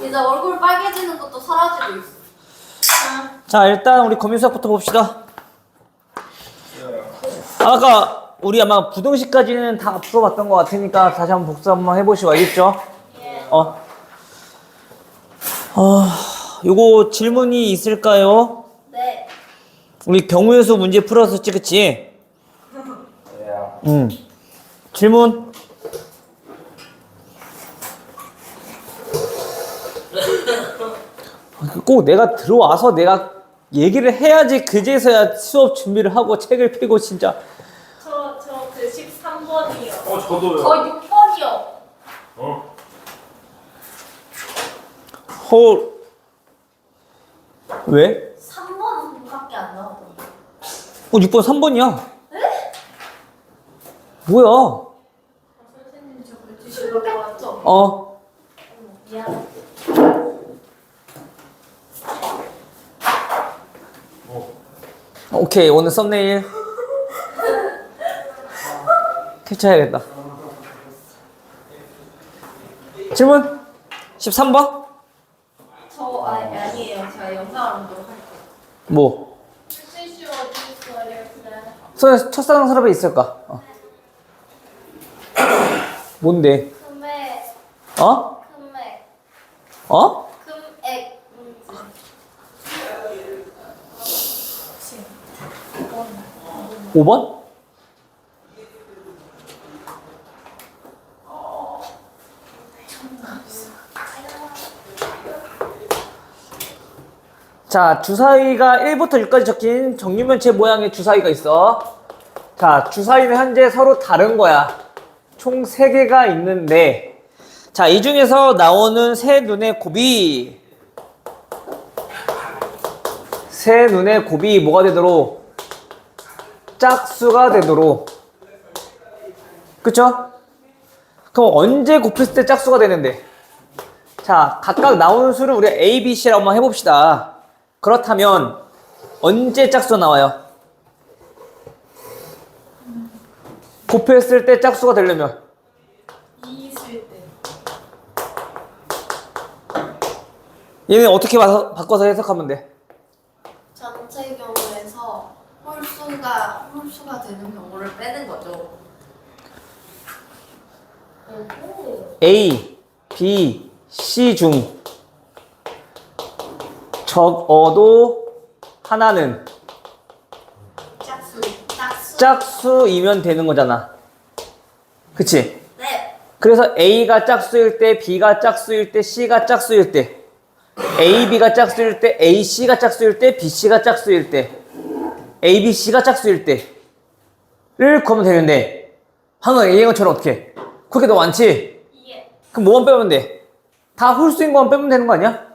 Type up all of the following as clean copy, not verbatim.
이제 얼굴 빨개지는 것도 사라지고 있어. 자, 일단 우리 거미 수학부터 봅시다. 아까 우리 아마 부등식까지는 다 풀어봤던 것 같으니까 다시 한번 복습 한번 해보시고 알겠죠? 예. 요거 질문이 있을까요? 네. 우리 경우의 수 문제 풀었었지, 그치? 질문. 꼭 내가 들어와서 내가 얘기를 해야지 그제서야 수업 준비를 하고 책을 펴고 진짜. 저 그 13번이요. 저도요. 저 6번이요. 헐. 왜? 3번은 그거밖에 안 나오던데. 6번 3번이야. 네? 뭐야? 선생님 저 물티슈로 왔죠? 미안. 오케이, 오늘 썸네일 캡처해야겠다. 질문 13번. 아니에요. 제가 영상으로 보도록 할게요. 뭐? 물티슈 어디 있어요? 손에 첫사랑 사람이 있을까? 뭔데? 금액. 어? 금액. 어? 금액 문제. 5번? 자, 주사위가 1부터 6까지 적힌 정육면체 모양의 주사위가 있어. 자, 주사위는 현재 서로 다른 거야. 총 3개가 있는데, 자, 이 중에서 나오는 새 눈의 곱이, 새 눈의 곱이 뭐가 되도록? 짝수가 되도록. 그쵸? 그럼 언제 곱했을 때 짝수가 되는데? 자, 각각 나오는 수를 우리가 A, B, C라고 한번 해봅시다. 그렇다면 언제 짝수가 나와요? 곱했을 때 짝수가 되려면 2 있을 때. 얘는 어떻게 바꿔서 해석하면 돼? 전체 경우에서 홀수가 되는 경우를 빼는 거죠. A, B, C 중 적어도 하나는 짝수. 짝수이면 되는 거잖아. 그치? 네. 그래서 A가 짝수일 때, B가 짝수일 때, C가 짝수일 때, A, B가 짝수일 때, A, C가 짝수일 때, B, C가 짝수일 때, A, B, C가 짝수일 때를 구하면 되는데, 방금 얘기한 것처럼 어떻게 해? 그렇게 너 많지? 예. 그럼 뭐만 빼면 돼? 다 홀수인 것만 빼면 되는 거 아니야?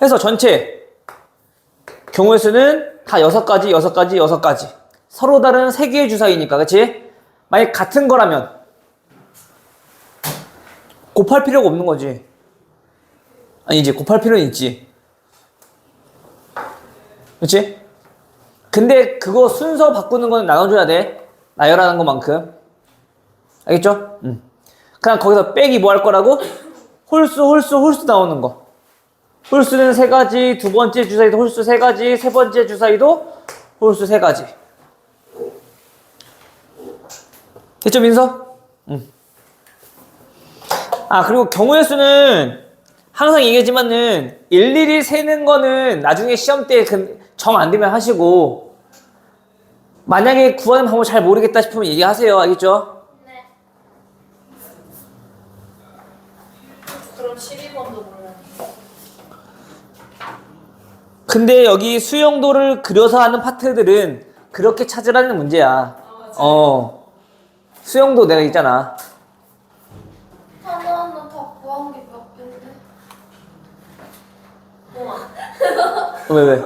해서 전체 경우의 수는 다 6가지, 6가지, 6가지. 서로 다른 3개의 주사위니까, 그치? 만약 같은 거라면 곱할 필요가 없는 거지. 아니지, 곱할 필요는 있지. 그치? 근데 그거 순서 바꾸는 건 나눠줘야 돼. 나열하는 것만큼. 알겠죠? 그냥 거기서 빼기 뭐 할 거라고? 홀수 나오는 거. 홀수는 3가지, 두 번째 주사위도 홀수 3가지, 세 번째 주사위도 홀수 3가지. 됐죠, 민서? 그리고 경우의 수는 항상 얘기하지만은 일일이 세는 거는 나중에 시험 때 정 안 되면 하시고, 만약에 구하는 방법 잘 모르겠다 싶으면 얘기하세요. 알겠죠? 네. 그럼 12번도 몰라요. 근데 여기 수용도를 그려서 하는 파트들은 그렇게 찾으라는 문제야. 수용도 내가 있잖아. 하나는 다 구한 게 몇 개인데? 왜?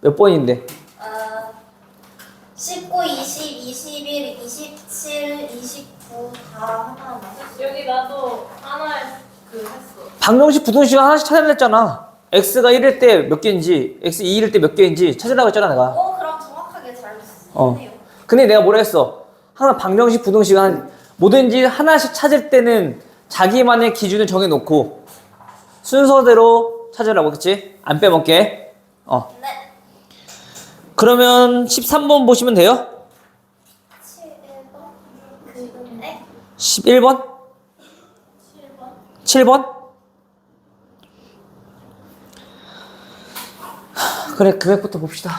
몇 번인데? 19, 20, 21, 27, 29 다 하나 맞았어. 여기 나도 하나에 했어. 방정식, 부등식 하나씩 찾아냈잖아. x가 1일 때 몇 개인지, x 2일 때 몇 개인지 찾으라고 했잖아, 내가. 그럼 정확하게 잘 했네요. 근데 내가 뭐라 했어? 항상 방정식, 부등식 뭐든지 하나씩 찾을 때는 자기만의 기준을 정해놓고 순서대로 찾으라고, 그치? 안 빼먹게. 네. 그러면 13번 보시면 돼요? 7번. 그건데? 11번? 7번. 7번? 그래, 금액부터 봅시다.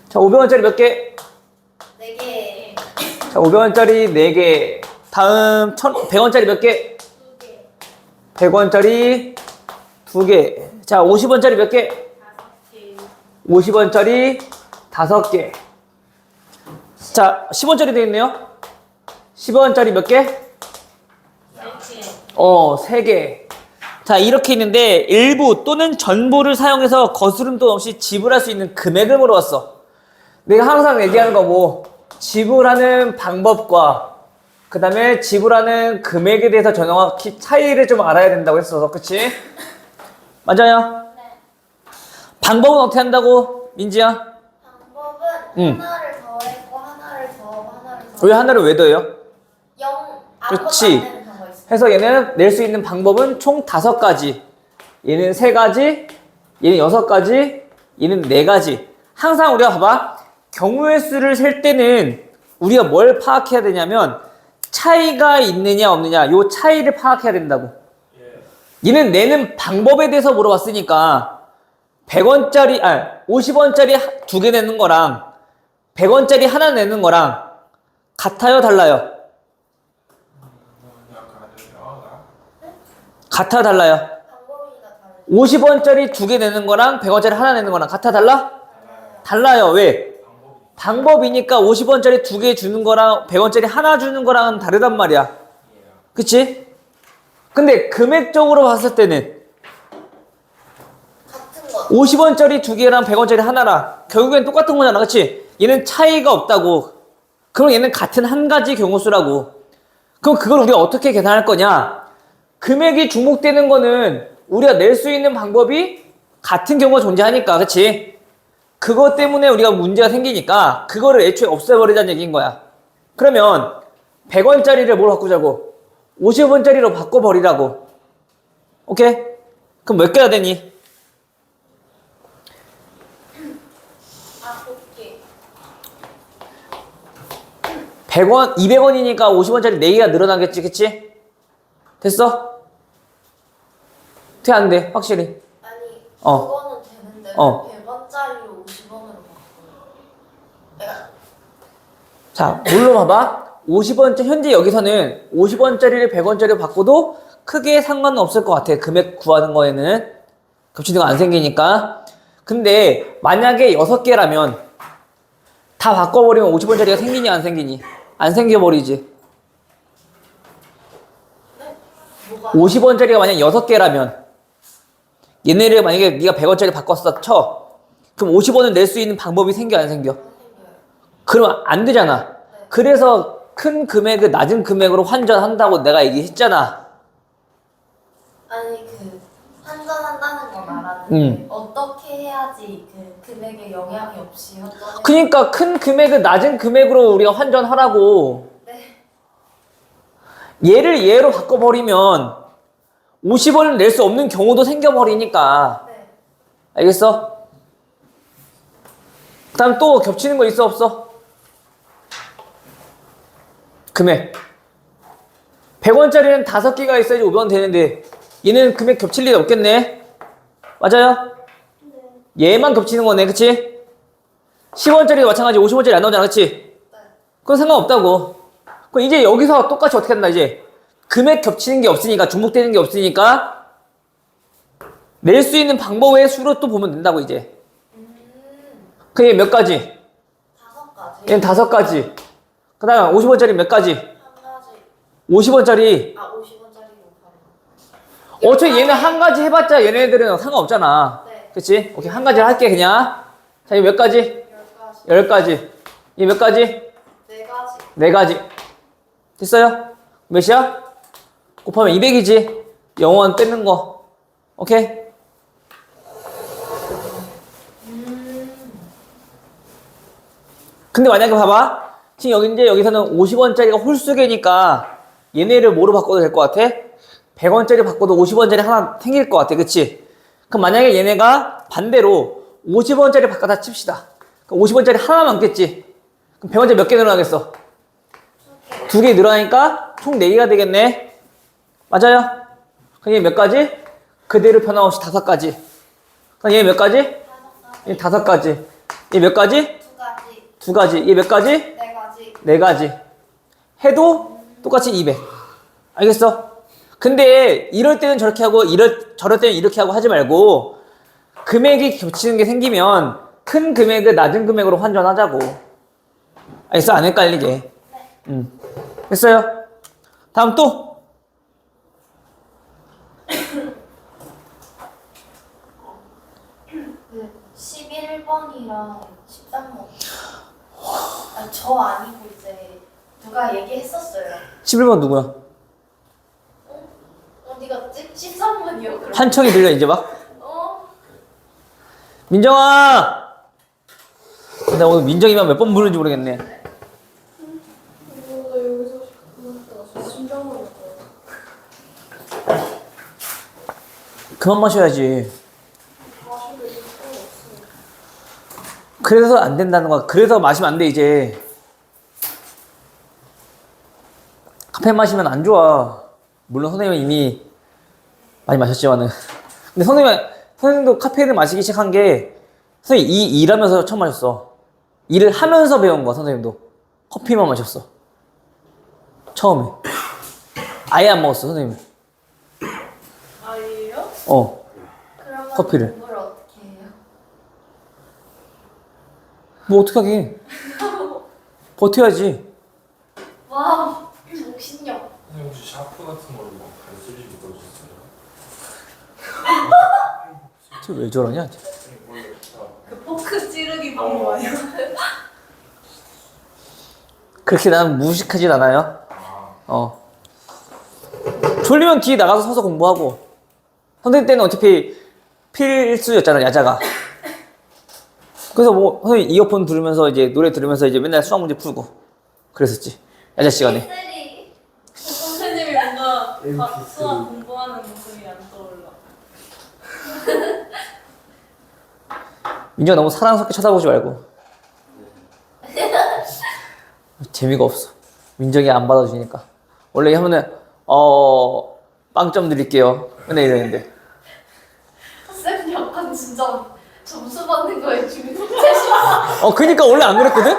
자, 500원짜리 몇 개? 4개. 자, 500원짜리 4개. 다음 100원짜리 몇 개? 2개. 100원짜리 2개. 자, 50원짜리 몇 개? 5개. 50원짜리 5개. 자, 10원짜리 되어 있네요. 10원짜리 몇 개? 3개. 3개. 자, 이렇게 있는데 일부 또는 전부를 사용해서 거스름돈 없이 지불할 수 있는 금액을 물어봤어. 내가 항상 얘기하는 거 뭐 지불하는 방법과 그 다음에 지불하는 금액에 대해서 정확히 차이를 좀 알아야 된다고 했어서, 그치? 맞아요? 네. 방법은 어떻게 한다고, 민지야? 방법은 응. 하나를 더했고 하나를 더 하나를 더. 왜 하나를 왜 더해요? 0 아무것도 그치. 안 되는 경우가 있어. 해서 얘는 낼 수 있는 방법은 총 5가지. 얘는 3가지, 얘는 6가지, 얘는 4가지. 항상 우리가 봐봐. 경우의 수를 셀 때는 우리가 뭘 파악해야 되냐면 차이가 있느냐 없느냐, 요 차이를 파악해야 된다고. 얘는 내는 방법에 대해서 물어봤으니까 100원짜리, 50원짜리 2개 내는 거랑 100원짜리 하나 내는 거랑 같아요, 달라요? 같아, 달라요? 방법이 다 다르죠. 50원짜리 2개 내는 거랑 100원짜리 하나 내는 거랑 같아, 달라? 달라요. 왜? 방법이니까 50원짜리 2개 주는 거랑 100원짜리 하나 주는 거랑은 다르단 말이야. 그치? 근데 금액적으로 봤을 때는 같은 거. 50원짜리 2개랑 100원짜리 하나랑 결국엔 똑같은 거잖아. 그치? 얘는 차이가 없다고. 그럼 얘는 같은 한 가지 경우수라고. 그럼 그걸 우리가 어떻게 계산할 거냐? 금액이 중복되는 거는 우리가 낼 수 있는 방법이 같은 경우가 존재하니까. 그치? 그것 때문에 우리가 문제가 생기니까 그거를 애초에 없애버리자는 얘기인 거야. 그러면 100원짜리를 뭘 바꾸자고? 50원짜리로 바꿔버리라고. 오케이? 그럼 몇 개가 되니? 5개. 100원, 200원이니까 50원짜리 4개가 늘어나겠지, 그치? 됐어? 돼, 안 돼? 확실히. 아니 어. 그거는 되는데 어. 100원짜리로 50원으로 바꿔요. 내가 자, 물론 봐봐. 50원짜리, 현재 여기서는 50원짜리를 100원짜리로 바꿔도 크게 상관은 없을 것 같아. 금액 구하는 거에는. 겹치는 거 안 생기니까. 근데 만약에 6개라면 다 바꿔버리면 50원짜리가 생기니 안 생기니? 안 생겨버리지. 네? 뭐가 50원짜리가 만약 6개라면 얘네를 만약에 네가 100원짜리 바꿨어 쳐. 그럼 50원을 낼 수 있는 방법이 생겨 안 생겨? 생겨요? 그러면 안 되잖아. 그래서 큰 금액을 낮은 금액으로 환전한다고 내가 얘기했잖아. 아니 그 환전한다는 건 알았는데 응. 어떻게 해야지 그 금액에 영향이 없이 환전해? 그러니까 큰 금액을 낮은 금액으로 우리가 환전하라고. 네. 얘를 얘로 바꿔버리면 50원을 낼 수 없는 경우도 생겨버리니까. 네. 알겠어? 그 다음 또 겹치는 거 있어 없어? 금액 100원짜리는 5개가 있어야지 500원 되는데 얘는 금액 겹칠 일이 없겠네. 맞아요? 얘만 겹치는 거네. 그치? 10원짜리도 마찬가지 50원짜리 안 나오잖아. 그치? 네. 그건 상관없다고. 그럼 이제 여기서 똑같이 어떻게 한다 이제 금액 겹치는 게 없으니까 중복되는 게 없으니까 낼 수 있는 방법의 수로 또 보면 된다고 이제. 그게 몇 가지? 5가지. 얘는 5가지. 그 다음 50원짜리 몇 가지? 한 가지. 50원짜리. 50원짜리로 바로. 어차피 얘는 한 가지 해봤자 얘네들은 상관없잖아. 네. 그치? 오케이, 한 가지를 할게 그냥. 자, 이거 몇 가지? 10가지. 10가지. 이 몇 가지? 4가지. 4가지. 됐어요? 몇이야? 곱하면 200이지. 0원 뺏는 거. 오케이? 근데 만약에 봐봐. 지금 여기 이제 여기서는 50원짜리가 홀수개니까 얘네를 뭐로 바꿔도 될 것 같아? 100원짜리 바꿔도 50원짜리 하나 생길 것 같아. 그치? 그럼 만약에 얘네가 반대로 50원짜리 바꿔다 칩시다. 그럼 50원짜리 하나 남겠지? 그럼 100원짜리 몇 개 늘어나겠어? 2개 늘어나니까 총 4개가 되겠네. 맞아요? 그럼 얘 몇 가지? 그대로 변함없이 5가지. 그럼 얘 몇 가지? 얘 5가지. 얘 몇 가지? 2가지. 2가지. 얘 몇 가지? 4가지. 4가지. 해도 똑같이 200. 알겠어? 근데 이럴 때는 저렇게 하고 저럴 때는 이렇게 하고 하지 말고 금액이 겹치는 게 생기면 큰 금액을 낮은 금액으로 환전하자고. 알겠어? 안 헷갈리게. 됐어요? 다음 또. 그 11번이랑 13번. 아, 저 아니고 이제 누가 얘기했었어요. 11번 누구야? 어디 갔지? 13번이요. 그럼. 한청이 들려 이제 막. 어? 민정아! 나 오늘 민정이만 몇 번 부르는지 모르겠네. 나 여기서 심장으로 그만 마셔야지. 마시고 있을 거 없어. 그래서 안 된다는 거야. 그래서 마시면 안 돼, 이제. 카페 마시면 안 좋아. 물론 선생님은 이미 많이 마셨지만은. 근데 선생님도 카페인을 마시기 시작한 게, 선생님 일하면서 처음 마셨어. 일을 하면서 배운 거야, 선생님도. 커피만 마셨어. 처음에. 아예 안 먹었어, 선생님. 아예요? 그러면 커피를. 공부를 어떻게 해요? 뭐 어떻게 하게. 버텨야지. 와, 정신력. 선생님 혹시 샤프 같은 걸로 막 발수리 묶어주셨어요? 쟤 왜 저러냐? 그 포크 찌르기 방법 아니야? 그렇게 난 무식하진 않아요. 졸리면 뒤에 나가서 서서 공부하고. 선생님 때는 어차피 필수였잖아, 야자가. 그래서 뭐, 선생님 이어폰 들으면서 이제 노래 들으면서 이제 맨날 수학 문제 풀고. 그랬었지. 야자 시간에. 쓰리. 선생님이 뭔가 수학 공부하는 모습이 안 떠올라. 민정아 너무 사랑스럽게 쳐다보지 말고. 재미가 없어. 민정이 안 받아주니까. 원래 하면은, 빵점 드릴게요. 맨날 이러는데. 쌤 약간 진짜 점수 받는 거에 중독되시고. 그니까 원래 안 그랬거든?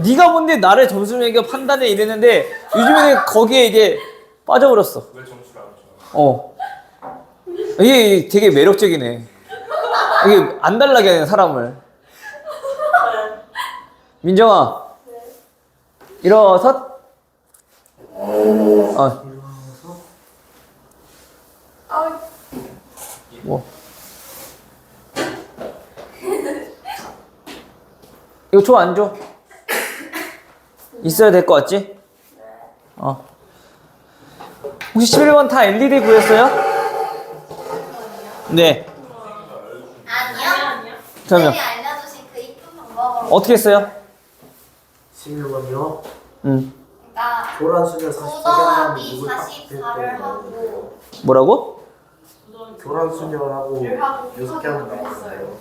네가 뭔데 나를 점수 매겨 판단해 이랬는데 요즘에는 거기에 이게 빠져버렸어. 왜 점수를 안 줘? 이게 되게 매력적이네. 이게 안 달라게 하는 사람을. 민정아. 일어서. 뭐. 이거 줘, 안 줘? 있어야 될 것 같지? 혹시 11번 다 LED 구했어요? 네. 아니요. 아니야? 그러면 쌤이 알려주신 그 이쁜 방법으로. 어떻게 했어요? 11번이요. 그러니까 교란 수열 9 40개를 더하기 44를 하고 뭐라고? 교란 수열하고 를 하고 6개 곱하기 하면 했어요. 나왔어요.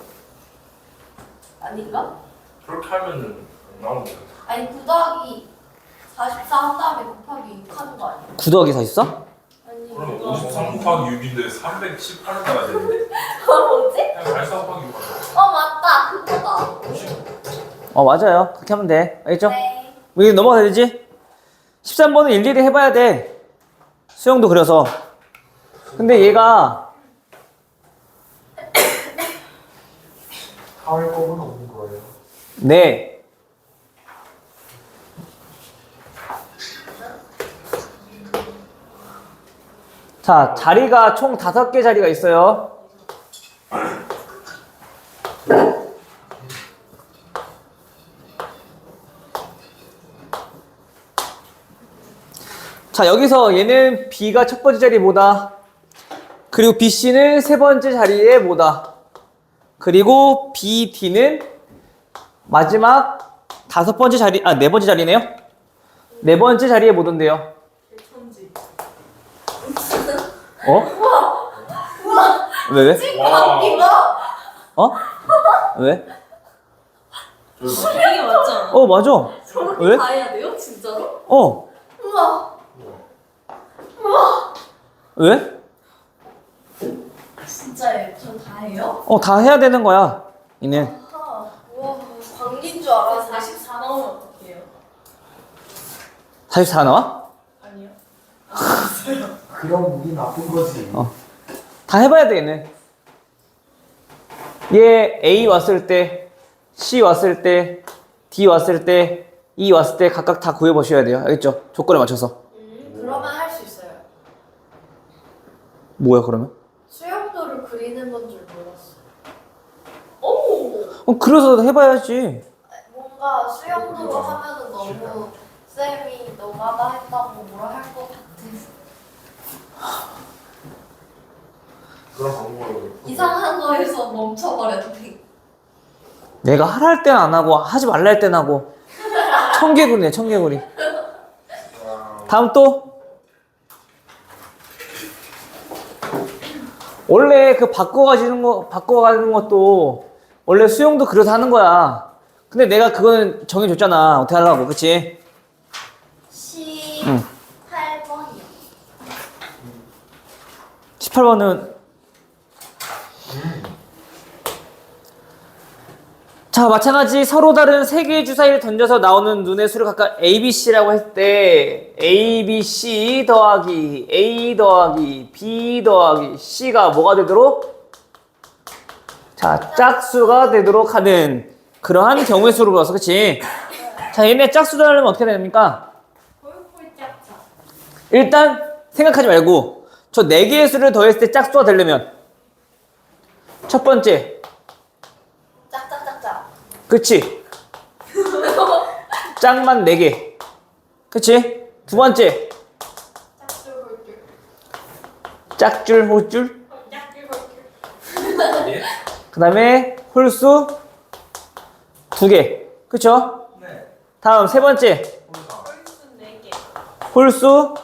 아닌가? 그렇게 하면은 안 나오는 거야. 아니 9 더하기 44 한 다음에 곱하기 6 하는 거 아니야? 9 더하기 44? 아니 그럼 이거 53 곱하기 6인데 318을 나가야 되는데 뭐지? 그냥 44 곱하기 6 하자. 맞다 그거다. 맞아요. 그렇게 하면 돼. 알겠죠? 네. 우리 넘어가야 되지? 13번은 일일이 해봐야 돼. 수영도 그려서. 근데 얘가 하울 법은 없는 거예요. 네. 자, 자리가 총 5개 자리가 있어요. 자, 여기서 얘는 B가 첫 번째 자리에 뭐다? 그리고 BC는 세 번째 자리에 뭐다? 그리고 BD는 마지막 네 번째 자리네요? 네 번째 자리에 뭐 든대요? 개천지. 어? 왜? 와. 어? 왜? 이게 맞지 않아? 어, 맞아. 저렇게 왜? 다 해야 돼요? 진짜로? 어. 우와. 왜? 진짜예요. 전 다 해요? 어, 다 해야 되는 거야. 이는. 아하. 우와. 광기인 줄 아, 알았어. 44 나오면 어떡해요? 44 나와? 아니요. 그럼 우리 나쁜 거지. 다 해봐야 되겠네. 얘 A 왔을 때, C 왔을 때, D 왔을 때, E 왔을 때 각각 다 구해보셔야 돼요. 알겠죠? 조건에 맞춰서. 그러면 할 수 있어요. 뭐야, 그러면? 수영도를 그리는 건 줄 몰랐어. 오! 그래서 해봐야지. 뭔가 수영도로 하면은 너무 쌤이 너마다 했다고 뭐라 할 것 같아서 그런 방법으로. 이상한 거에서 멈춰버렸네. 내가 하라 할 때는 안 하고, 하지 말라 할 때는 하고. 청개구리네, 청개구리. 다음 또. 원래 그 바꿔가지는 것도 원래 수영도 그래서 하는 거야. 근데 내가 그거는 정해줬잖아. 어떻게 하려고, 그치? 18번이요. 18번은 자, 마찬가지 서로 다른 세 개의 주사위를 던져서 나오는 눈의 수를 각각 A, B, C라고 했을 때 A, B, C 더하기 A 더하기 B 더하기 C가 뭐가 되도록? 자, 짝수가 되도록 하는 그러한 경우의 수를 불러서, 그치? 자, 얘네 짝수를 하려면 어떻게 됩니까? 홀짝짝. 일단 생각하지 말고 저 4개의 수를 더했을 때 짝수가 되려면 첫 번째, 짝짝짝짝. 그치? 짝만 4개. 그치? 두 번째, 짝줄 홀줄. 짝줄, 홀줄. 짝줄 홀줄. 예? 그 다음에 홀수 2개. 그쵸? 네. 다음 세 번째, 홀수 4개. 홀수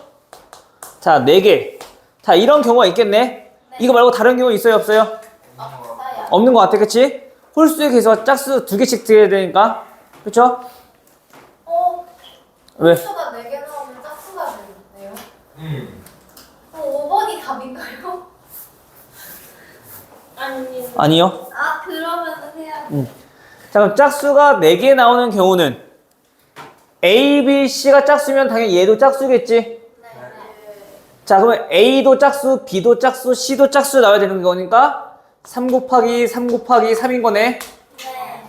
자 4개. 자, 이런 경우가 있겠네. 이거 말고 다른 경우 있어요, 없어요? 없어요. 없는 것 같아, 그치? 홀수에 계속 짝수 2개씩 드려야 되니까. 그쵸? 왜? 짝수가 4개 나오면 짝수가 되는데요? 5번이 답인가요? 아니, 아니요. 아, 그러면은 해야 돼. 자, 그럼 짝수가 4개 나오는 경우는 A, B, C가 짝수면 당연히 얘도 짝수겠지? 네. 자, 그러면 A도 짝수, B도 짝수, C도 짝수 나와야 되는 거니까 3 곱하기 3 곱하기 3인 거네. 네.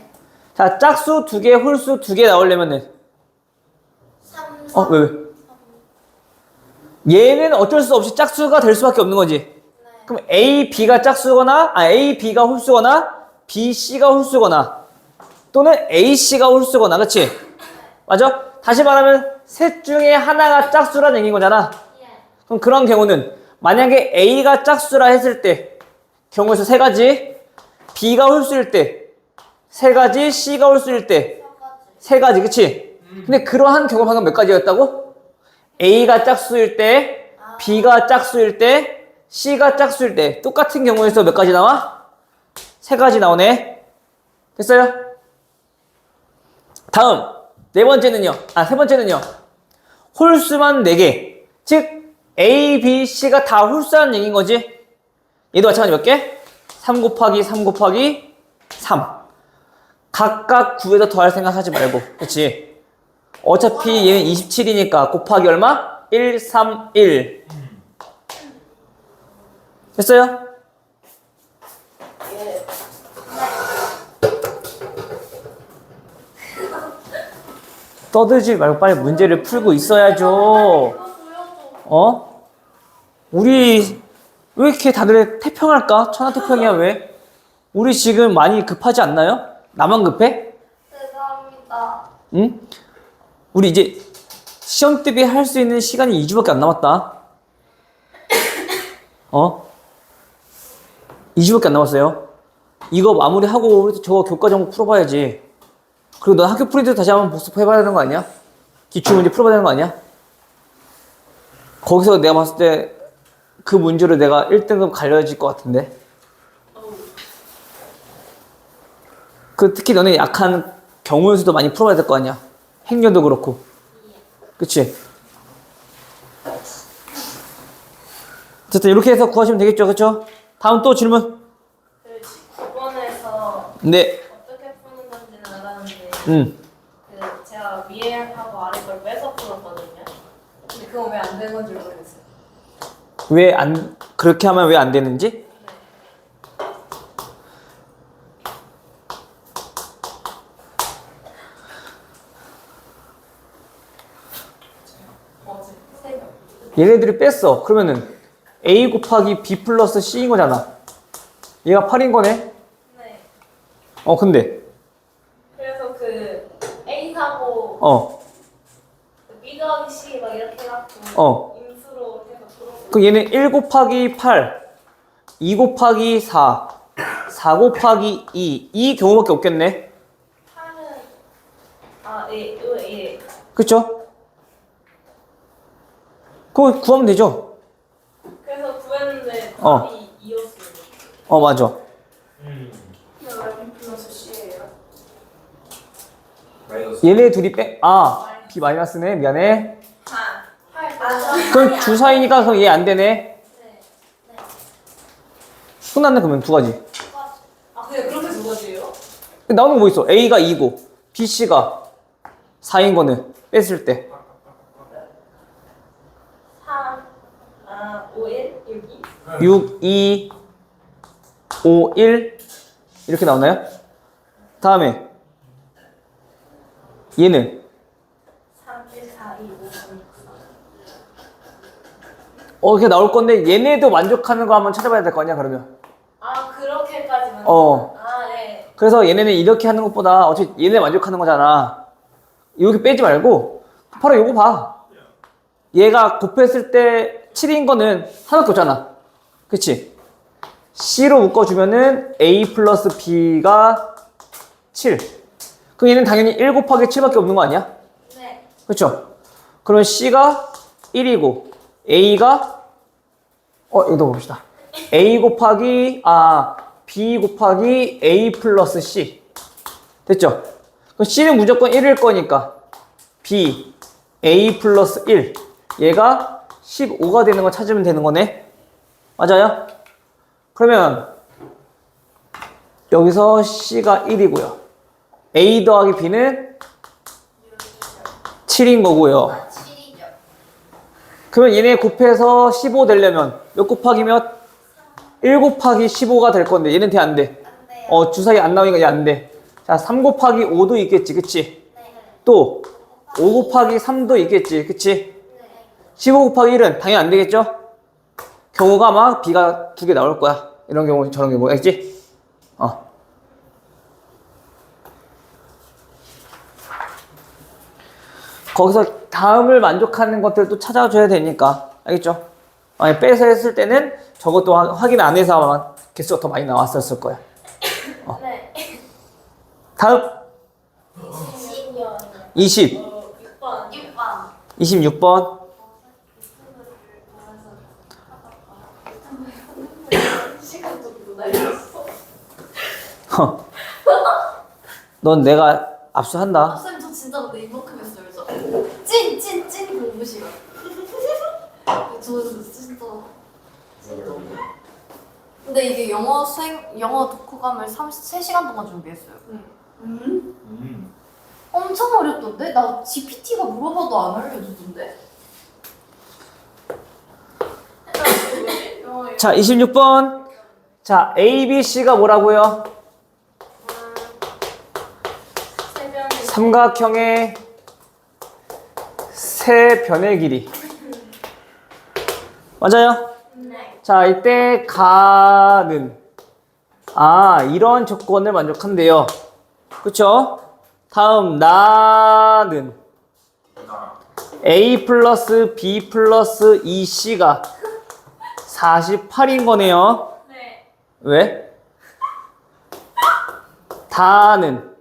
자, 짝수 2개, 홀수 2개 나오려면은 3, 왜? 얘는 어쩔 수 없이 짝수가 될 수밖에 없는 거지. 그럼 A, B가 짝수거나, A, B가 홀수거나, B, C가 홀수거나, 또는 A, C가 홀수거나, 그치? 맞아? 다시 말하면 셋 중에 하나가 짝수라는 얘기인 거잖아. 그럼 그런 경우는 만약에 A가 짝수라 했을 때 경우에서 3가지, B가 홀수일 때 3가지, C가 홀수일 때 3가지, 그치? 근데 그러한 경우 방금 몇 가지였다고? A가 짝수일 때, B가 짝수일 때, C가 짝수일 때 똑같은 경우에서 몇 가지 나와? 3가지 나오네. 됐어요? 다음 세 번째는요. 홀수만 4개. 즉 A, B, C가 다 홀수라는 얘기인 거지. 얘도 마찬가지 몇 개? 3 곱하기 3 곱하기 3. 각각 구해서 더할 생각하지 말고. 그치? 어차피 얘는 27이니까 곱하기 얼마? 1, 3, 1. 됐어요? 예. 떠들지 말고 빨리 문제를 풀고 있어야죠. 어? 우리 왜 이렇게 다들 태평할까? 천하태평이야 왜? 우리 지금 많이 급하지 않나요? 나만 급해? 죄송합니다. 응? 우리 이제 시험 대비 할 수 있는 시간이 2주밖에 안 남았다. 어? 2주밖에 안 남았어요. 이거 마무리하고 우리 저거 교과 종목 풀어봐야지. 그리고 너 학교 프린트 다시 한번 복습해봐야 되는 거 아니야? 기출문제 풀어봐야 되는 거 아니야? 거기서 내가 봤을 때 그 문제로 내가 1등급 갈려질 것 같은데. 그 특히 너네 약한 경우의 수도 많이 풀어봐야 될 거 아니야. 행렬도 그렇고. 그치? 어쨌든 이렇게 해서 구하시면 되겠죠, 그쵸? 다음 또 질문. 그 19번에서 네. 어떻게 푸는 건지는 알았는데 음. 그 제가 위에 하고 아래 걸 빼서 풀었거든요. 근데 그거 왜 안 되는 건지 모르겠어요. 왜 안, 그렇게 하면 왜 안 되는지? 어제 새벽. 얘네들이 뺐어. 그러면은 A 곱하기 B 플러스 C인 거잖아. 얘가 8인 거네? 네. 근데. 그래서 그 A 사고 그 B 더하기 C 막 이렇게 해갖고 인수로 해서 풀었어요. 그럼 얘는 1 곱하기 8, 2 곱하기 4, 4 곱하기 2. 이 경우밖에 없겠네. 8은 예. 그쵸? 그거 구하면 되죠? 그래서 구했는데 어. 답이 2였어요. 맞아. 음. 왜 B 플러스 C예요? 마이너스. 얘네 둘이 B 마이너스네. 미안해. 8. 맞아. 그럼 주사위니까 그럼 얘 안 되네. 끝났네, 그러면 두 가지. 아 그냥 그렇게 두 가지예요? 나오는 거 뭐 있어? A가 2고, B, C가 4인 거는 뺐을 때. 3, 5, 1, 6, 2. 6, 2, 5, 1. 이렇게 나오나요? 다음에 얘는 3, 1, 4, 2, 5, 3, 6, 4. 이렇게 나올 건데 얘네도 만족하는 거 한번 찾아봐야 될 거 아니야, 그러면. 아 그렇게까지만. 네. 그래서 얘네는 이렇게 하는 것보다 어차피 얘네 만족하는 거잖아. 이렇게 빼지 말고 바로 요거 봐. 얘가 곱했을 때 7인 거는 하나밖에 없잖아. 그치? C로 묶어주면은 A 플러스 B가 7. 그럼 얘는 당연히 1 곱하기 7밖에 없는 거 아니야? 네. 그쵸? 그러면 C가 1이고 A가 이거 봅시다. A 곱하기 B 곱하기 A 플러스 C. 됐죠? 그럼 C는 무조건 1일 거니까 B A 플러스 1. 얘가 15가 되는 거 찾으면 되는 거네. 맞아요? 그러면 여기서 C가 1이고요. A 더하기 B는 7인 거고요. 7이죠. 그러면 얘네 곱해서 15 되려면 몇 곱하기 몇? 1 곱하기 15가 될 건데 얘는 돼, 안 돼? 안 돼요. 주사위 안 나오니까 얘 안 돼. 자, 3 곱하기 5도 있겠지, 그치? 네. 또 5 곱하기 3도 있겠지, 그치? 네. 15 곱하기 1은 당연히 안 되겠죠? 경우가 아마 B가 2개 나올 거야. 이런 경우, 저런 경우, 알겠지? 거기서 다음을 만족하는 것들도 찾아줘야 되니까, 알겠죠? 만약 빼서 했을 때는 저것도 확인 안 해서 아마 개수가 더 많이 나왔었을 거야. 네. 다음 20년. 20, 6번. 6번. 26번. 시간도 날렸어. 넌 내가 압수한다. 쌤, 저 진짜 근데 이만큼 했어요, 저. 찐 공부 시간. 저 진짜. 근데 이게 영어 독후감을 3시간 동안 준비했어요. 엄청 어렵던데? 나 GPT가 물어봐도 안 알려주던데? 자, 26번. 자, A, B, C가 뭐라고요? 삼각형의 세 변의 길이. 맞아요? 네. 자, 이때 가는 이런 조건을 만족한대요. 그쵸? 다음 나는 A 플러스 B 플러스 2C가 48인 거네요. 네. 왜? 다는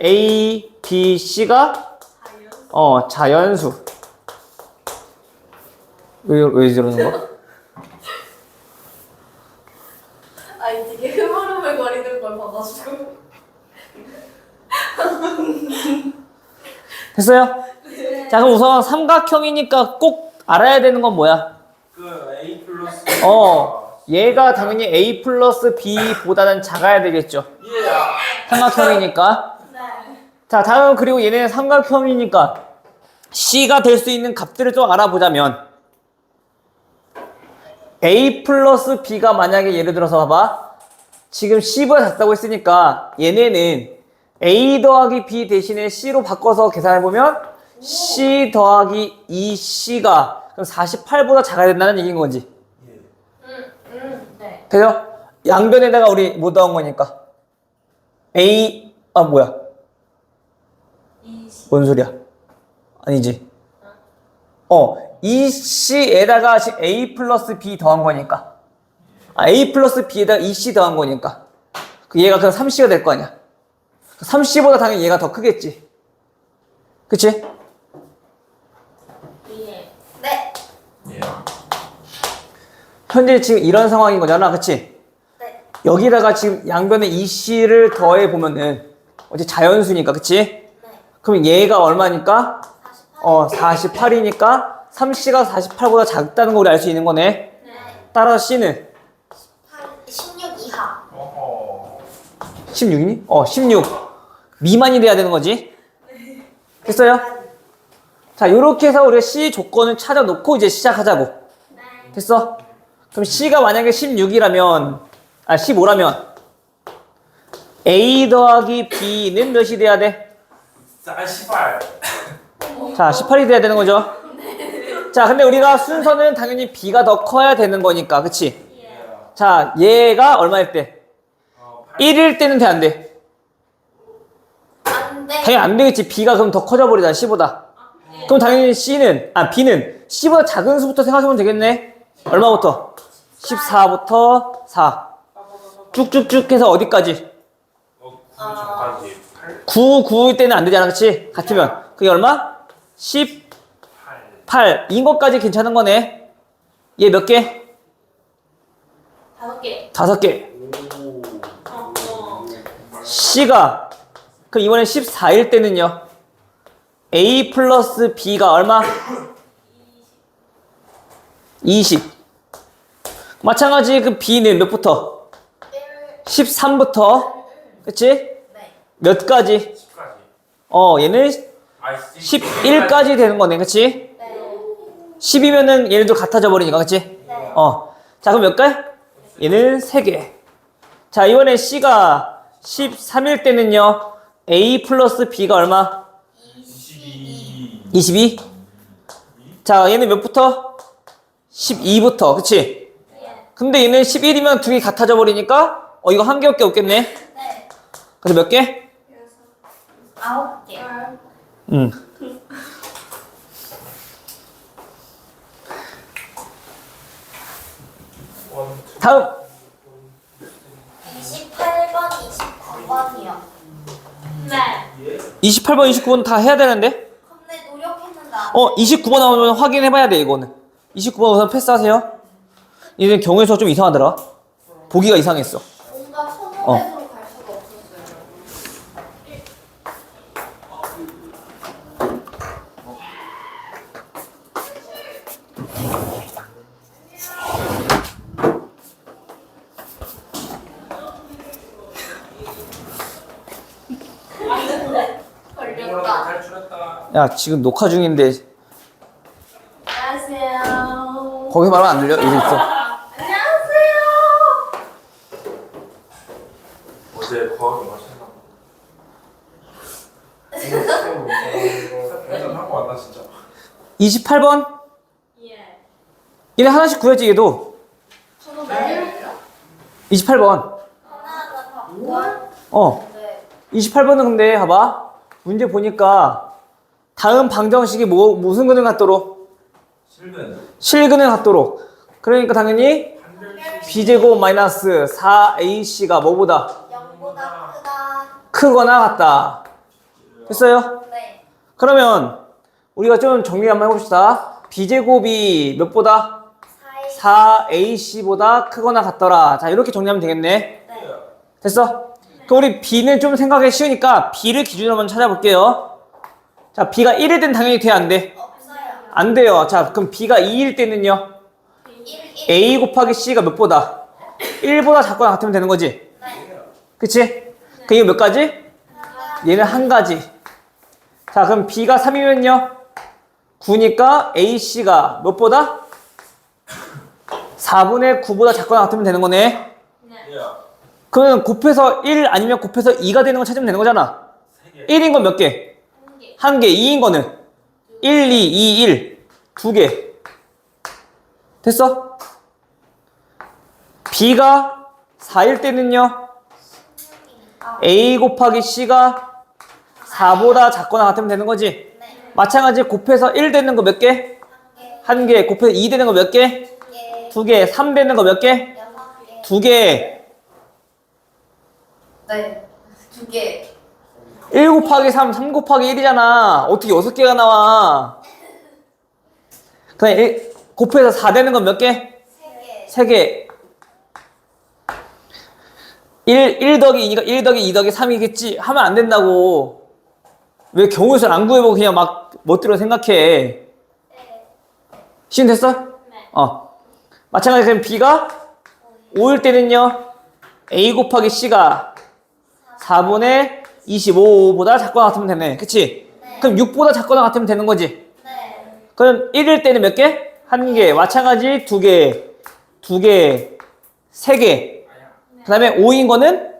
A, B, C가 자연수. 왜 저러는 거? 아니 되게 흐물흐물거리는 걸 봐가지고. 됐어요? 자, 그럼 우선 삼각형이니까 꼭 알아야 되는 건 뭐야? 그 A 플러스. 얘가 당연히 A 플러스 B보다는 작아야 되겠죠. 예. 삼각형이니까. 네. 자, 다음 그리고 얘는 삼각형이니까 C가 될 수 있는 값들을 좀 알아보자면 A 플러스 B가 만약에 예를 들어서 봐봐. 지금 C보다 작다고 했으니까 얘네는 A 더하기 B 대신에 C로 바꿔서 계산해보면 C 더하기 2C가 그럼 48보다 작아야 된다는 얘기인 거지. 네. 그죠? 양변에다가 우리 뭐 더한 거니까 A 뭐야? 뭔 소리야? 아니지. 2C에다가 지금 A 플러스 B 더한 거니까. A 플러스 B에다가 2C 더한 거니까. 얘가 그럼 3C가 될 거 아니야. 3C보다 당연히 얘가 더 크겠지. 그치? 예. 네. 예. 현재 지금 이런 상황인 거잖아. 그치? 네. 여기다가 지금 양변에 2C를 더해 보면은 어째 자연수니까. 그치? 네. 그럼 얘가 얼마니까? 48. 48이니까 3C가 48보다 작다는 걸 우리 알 수 있는 거네. 네. 따라서 C는 16 이하. 어허. 16이니? 16 미만이 돼야 되는 거지. 됐어요? 자, 요렇게 해서 우리가 C 조건을 찾아놓고 이제 시작하자고. 네. 됐어? 그럼 C가 만약에 16이라면 15라면 A 더하기 B는 몇이 돼야 돼? 48. 자, 18이 돼야 되는 거죠. 자, 근데 우리가 순서는 당연히 B가 더 커야 되는 거니까. 그치? 자, 얘가 얼마일 때? 1일 때는 돼, 안 돼? 안 돼. 당연히 안 되겠지. B가 그럼 더 커져 버리잖아, C보다. 그럼 당연히 B는 C보다 작은 수부터 생각해보면 되겠네. 얼마부터? 14부터 4. 쭉쭉쭉 해서 어디까지? 9까지 8. 9일 때는 안 되잖아, 그치? 같으면. 그게 얼마? 18. 인 것까지 괜찮은 거네. 얘 몇 개? 5개. 5개. C가, 그럼 이번엔 14일 때는요? A 플러스 B가 얼마? 20. 마찬가지 그 B는 몇부터? 13부터. 그치? 네. 몇 가지? 10까지. 얘는 11까지 되는 거네, 그치? 네. 10이면은 얘네도 같아져 버리니까, 그치? 네. 자, 그럼 몇 개? 얘는 3개. 자, 이번에 C가 13일 때는요, A 플러스 B가 얼마? 22. 22? 자, 얘는 몇부터? 12부터, 그치? 근데 얘는 11이면 두 개 같아져 버리니까, 이거 한 개밖에 없겠네? 네. 그래서 몇 개? 9개. 다음. 28번, 29번이요. 네. 28번, 29번 다 해야 되는데? 근데 노력했는데 안 29번 나오면 확인해봐야 돼, 이거는. 29번 우선 패스하세요. 얘는 경우의 수가 좀 이상하더라. 보기가 이상했어. 뭔가 초보에서로 갈 수가 없었어요. 걸렸다. 탈출했다. 야, 지금 녹화 중인데, 안녕하세요. 거기서 말하면 안 들려? 여기 있어. 안녕하세요. 어제 과학이 맛있나? 대단하고 왔다 진짜. 28번? 예. 얘네 하나씩 구해야지, 얘도. 저도 매일요? 28번. 하나하나 바꿔. 네. 28번은 근데, 봐봐. 문제 보니까, 다음 방정식이 무슨 근을 갖도록? 실근. 실근을 갖도록. 그러니까 당연히, b제곱 마이너스 4ac가 뭐보다 0보다 크다. 크거나 같다. 됐어요? 네. 그러면 우리가 좀 정리 한번 해봅시다. b제곱이 몇보다? 4AC보다 크거나 같더라. 자, 이렇게 정리하면 되겠네. 됐어? 그럼 우리 B는 좀 생각하기 쉬우니까 B를 기준으로 한번 찾아볼게요. 자, B가 1일 땐 당연히 돼, 안 돼? 없어요. 안 돼요. 자, 그럼 B가 2일 때는요? 1. A 곱하기 C가 몇 보다? 1보다 작거나 같으면 되는 거지? 그치? 그 이거 몇 가지? 얘는 한 가지. 자, 그럼 B가 3이면요? 9니까 AC가 몇 보다? 4분의 9보다 작거나 같으면 되는 거네. 그러면 곱해서 1 아니면 곱해서 2가 되는 거 찾으면 되는 거잖아. 1인 건 몇 개? 한 개. 2인 거는 1, 2, 2, 1. 두 개. 됐어? B가 4일 때는요? A 곱하기 C가 4보다 작거나 같으면 되는 거지. 마찬가지 곱해서 1 되는 거 몇 개? 한 개. 곱해서 2 되는 거 몇 개? 두 개. 3 되는 거 몇 개? 6개. 두 개. 네. 2개. 1 곱하기 3, 3 곱하기 1이잖아. 어떻게 6개가 나와? 그냥 곱해서 4 되는 건 몇 개? 3개. 3개. 1 더하기 2니까 1 더하기 2 더하기 3이겠지? 하면 안 된다고. 왜 경우에서 안 구해보고 그냥 막 멋대로 생각해. 시험 됐어? 네. 마찬가지로 그럼 B가 5일 때는요? A 곱하기 C가 4분의 25보다 작거나 같으면 되네. 그치? 그럼 6보다 작거나 같으면 되는 거지? 네. 그럼 1일 때는 몇 개? 한 개. 마찬가지 두 개, 두 개, 세 개. 그 다음에 5인 거는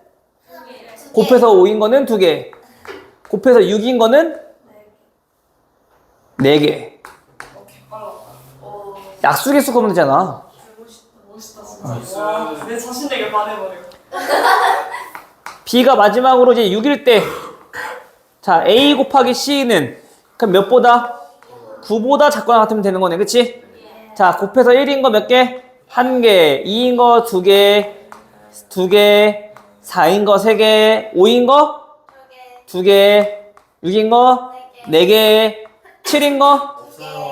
곱해서 5인 거는 두 개. 곱해서 6인 거는 네 개. 약수계 수가 없면 되잖아. 멋있다. 내 자신에게 반해버려. B가 마지막으로 이제 6일 때, 자, A 곱하기 C는 그럼 몇보다? 9보다 작거나 같으면 되는 거네. 그치? 자, 곱해서 1인 거 몇 개? 한 개. 2인 거 두 개. 두 개. 4인 거 세 개. 5인 거? 2개. 두 개. 6인 거? 네 개. 7인 거?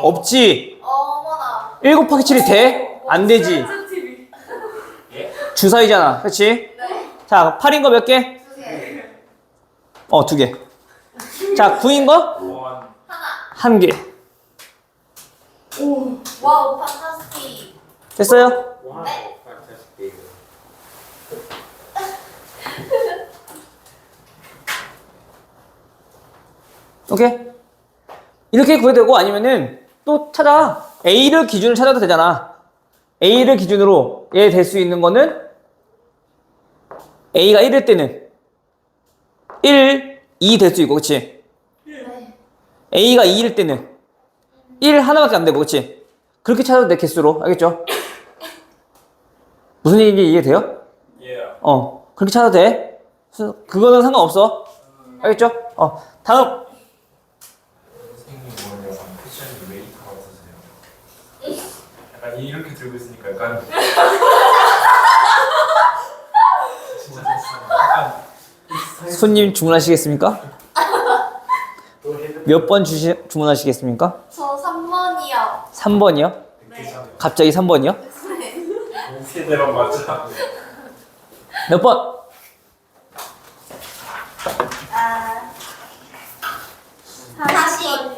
없지. 어머나. 1 곱하기 7이 돼? 안 되지. TV. 주사위잖아. 그치? 네. 자, 8인 거 몇 개? 2개. 두 개. 자, 9인 거? 하나. 한 개. 와우, 판타스틱. 됐어요? 네. 오케이? 이렇게 구해도 되고 아니면은 또 찾아. A를 기준으로 찾아도 되잖아. A를 기준으로 얘 될 수 있는 거는 A가 1일 때는 1, 2 될 수 있고, 그치? 네. A가 2일 때는 1 하나밖에 안 되고, 그치? 그렇게 찾아도 돼, 개수로. 알겠죠? 무슨 얘기인지 이해돼요? 그렇게 찾아도 돼. 그거는 상관없어. 알겠죠? 다음. 선생님 오늘 약간 패션이 웨이터 같으세요. 약간 이렇게 들고 있으니까 약간 진짜 약간 손님 주문하시겠습니까? 몇 번 주문하시겠습니까? 저 3번이요. 3번이요? 갑자기 3번이요? 세대랑 맞아. 몇 번? 아. 40.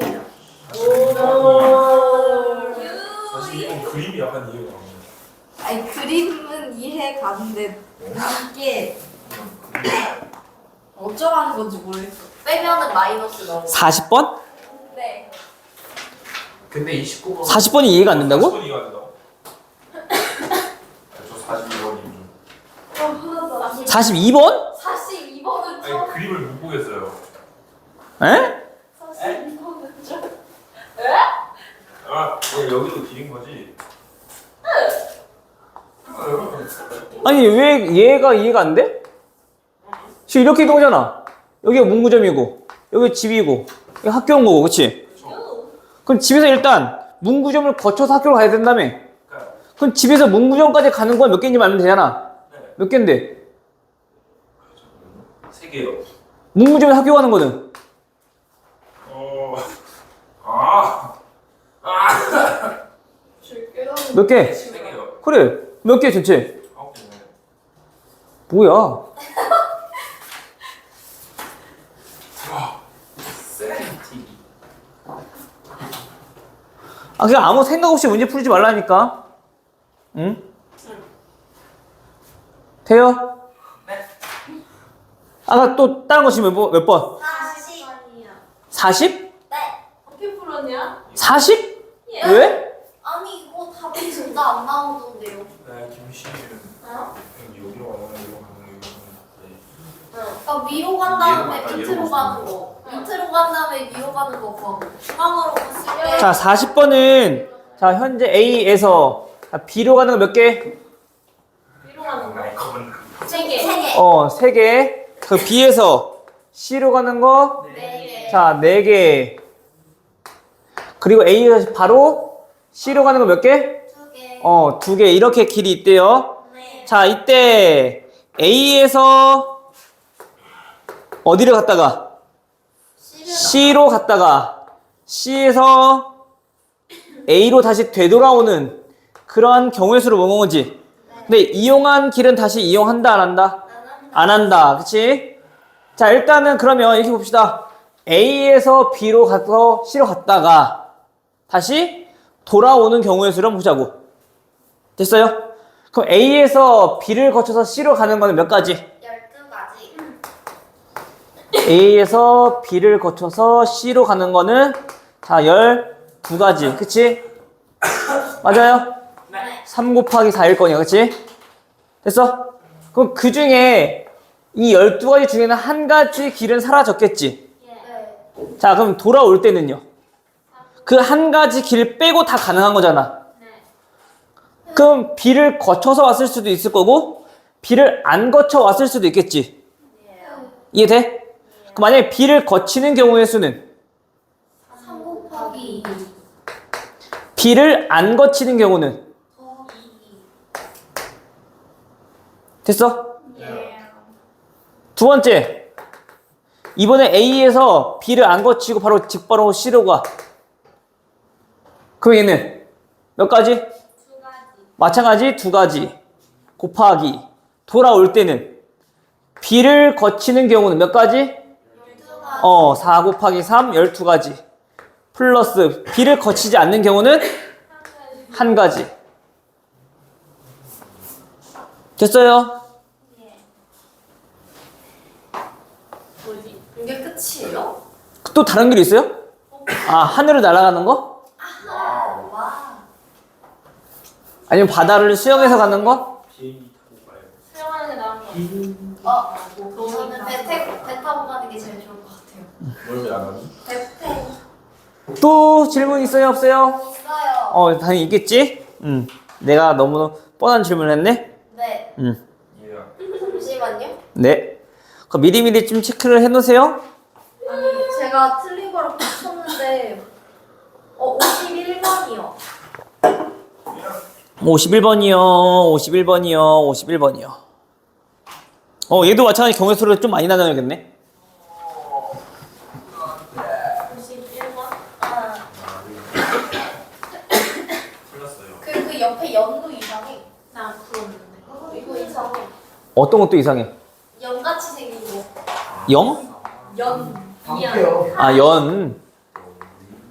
사실 이건 그림이 약간 이해가 안 가요. 아니, 그림은 이해 가는데 이게 어쩌라는 건지 모르겠어. 빼면은 마이너스 나오고. 40번? 네. 근데 29번 40번이 이해가 안 된다고? 40번 이해가 안 된다고? 저 42번이죠. 42번? 42번은 아니 그림을 못 보겠어요. 에? 42번은 좀. 그냥 여기도 길인 거지. 아니 왜 얘가 이해가 안 돼? 지금 이렇게 이동 오잖아. 여기가 문구점이고 여기 집이고 여기 학교 온 거고, 그치? 그럼 집에서 일단 문구점을 거쳐서 학교로 가야 된다며. 그럼 집에서 문구점까지 가는 건 몇 개인지 알면 되잖아. 몇 개인데? 3개요. 문구점에서 학교 가는 거는 줄 깨달은 몇 개? 3개요. 그래. 몇 개 전체? 9개네. 뭐야? 세렌티비. 아, 그냥 아무 생각 없이 문제 풀지 말라니까. 응? 돼요? 네. 아까 또 다른 거 지금 몇 번? 40. 아니야. 40? 네. 어떻게 풀었냐? 40? 예. 왜? 아니 이거 답이 진짜 안 나오던데요. 네, 김씨는 어? 여기로 가는 거, 여기로 가는 거, 여기로 가는 거. 그러니까 위로 간 다음에 얘로 밑으로 갔다, 가는 거. 밑으로 간 다음에 위로 가는 거 구하고. 중앙으로 갔을 때. 자, 40번은 자, 현재 A에서 B로 가는 거 몇 개? 위로 가는 거. 아니, 그건 3개. 3개. 3개. 그 B에서 C로 가는 거? 4개. 자, 4개. 그리고 A에서 바로 C로 가는 거 몇 개? 2개. 2개. 이렇게 길이 있대요. 네. 자, 이때 A에서 어디를 갔다가? C로 갔다가 C에서 A로 다시 되돌아오는 그러한 경우의 수를 뭐는 거지? 근데 이용한 길은 다시 이용한다, 안 한다? 안 한다. 그치? 자, 일단은 그러면 이렇게 봅시다. A에서 B로 가서 C로 갔다가 다시 돌아오는 경우의 수를 한번 보자고. 됐어요? 그럼 A에서 B를 거쳐서 C로 가는 거는 몇 가지? 12가지. A에서 B를 거쳐서 C로 가는 거는 자, 12가지. 그치? 맞아요? 네. 3 곱하기 4일 거냐, 그치? 됐어? 그럼 그 중에 이 12가지 중에는 한 가지 길은 사라졌겠지? 네. 자, 그럼 돌아올 때는요? 그 한 가지 길 빼고 다 가능한 거잖아. 그럼 B를 거쳐서 왔을 수도 있을 거고, B를 안 거쳐 왔을 수도 있겠지? 이해돼? 그럼 만약에 B를 거치는 경우의 수는? 3 곱하기 2. B를 안 거치는 경우는? 더하기 2. 됐어? 예. 두 번째, 이번에 A에서 B를 안 거치고 바로 직바로 C로 가. 그럼 얘는 몇 가지? 2가지. 마찬가지 2가지 곱하기 돌아올 때는 B를 거치는 경우는 몇 가지? 12가지. 4 곱하기 3, 12가지 플러스 B를 거치지 않는 경우는 한 가지. 됐어요? 뭐지? 이게 끝이에요? 또 다른 길이 있어요? 하늘을 날아가는 거? 와. 아니면 바다를 수영해서 가는 거? 비행기 타고 가요. 수영하는 게 나은 거 같아. 저는 배 타고 가는 게 제일 좋을 것 같아요. 뭘 왜 안 하니? 배 또 질문 있어요? 없어요? 있어요. 당연히 있겠지? 내가 너무 뻔한 질문을 했네? 네. 얘야. 잠시만요. 네. 그럼 미리미리 좀 체크를 해놓으세요. 아니 제가 틀린 거를 붙였는데 51번이요. 51번이요. 51번이요. 얘도 마찬가지 경우의 수를 좀 많이 나눠야겠네. 51번? 틀렸어요. 그 옆에 연도 이상해. 나 풀었는데. 이거 이상해. 어떤 것도 이상해. 연같이 생긴 거. 0? 연. 방패요. 연.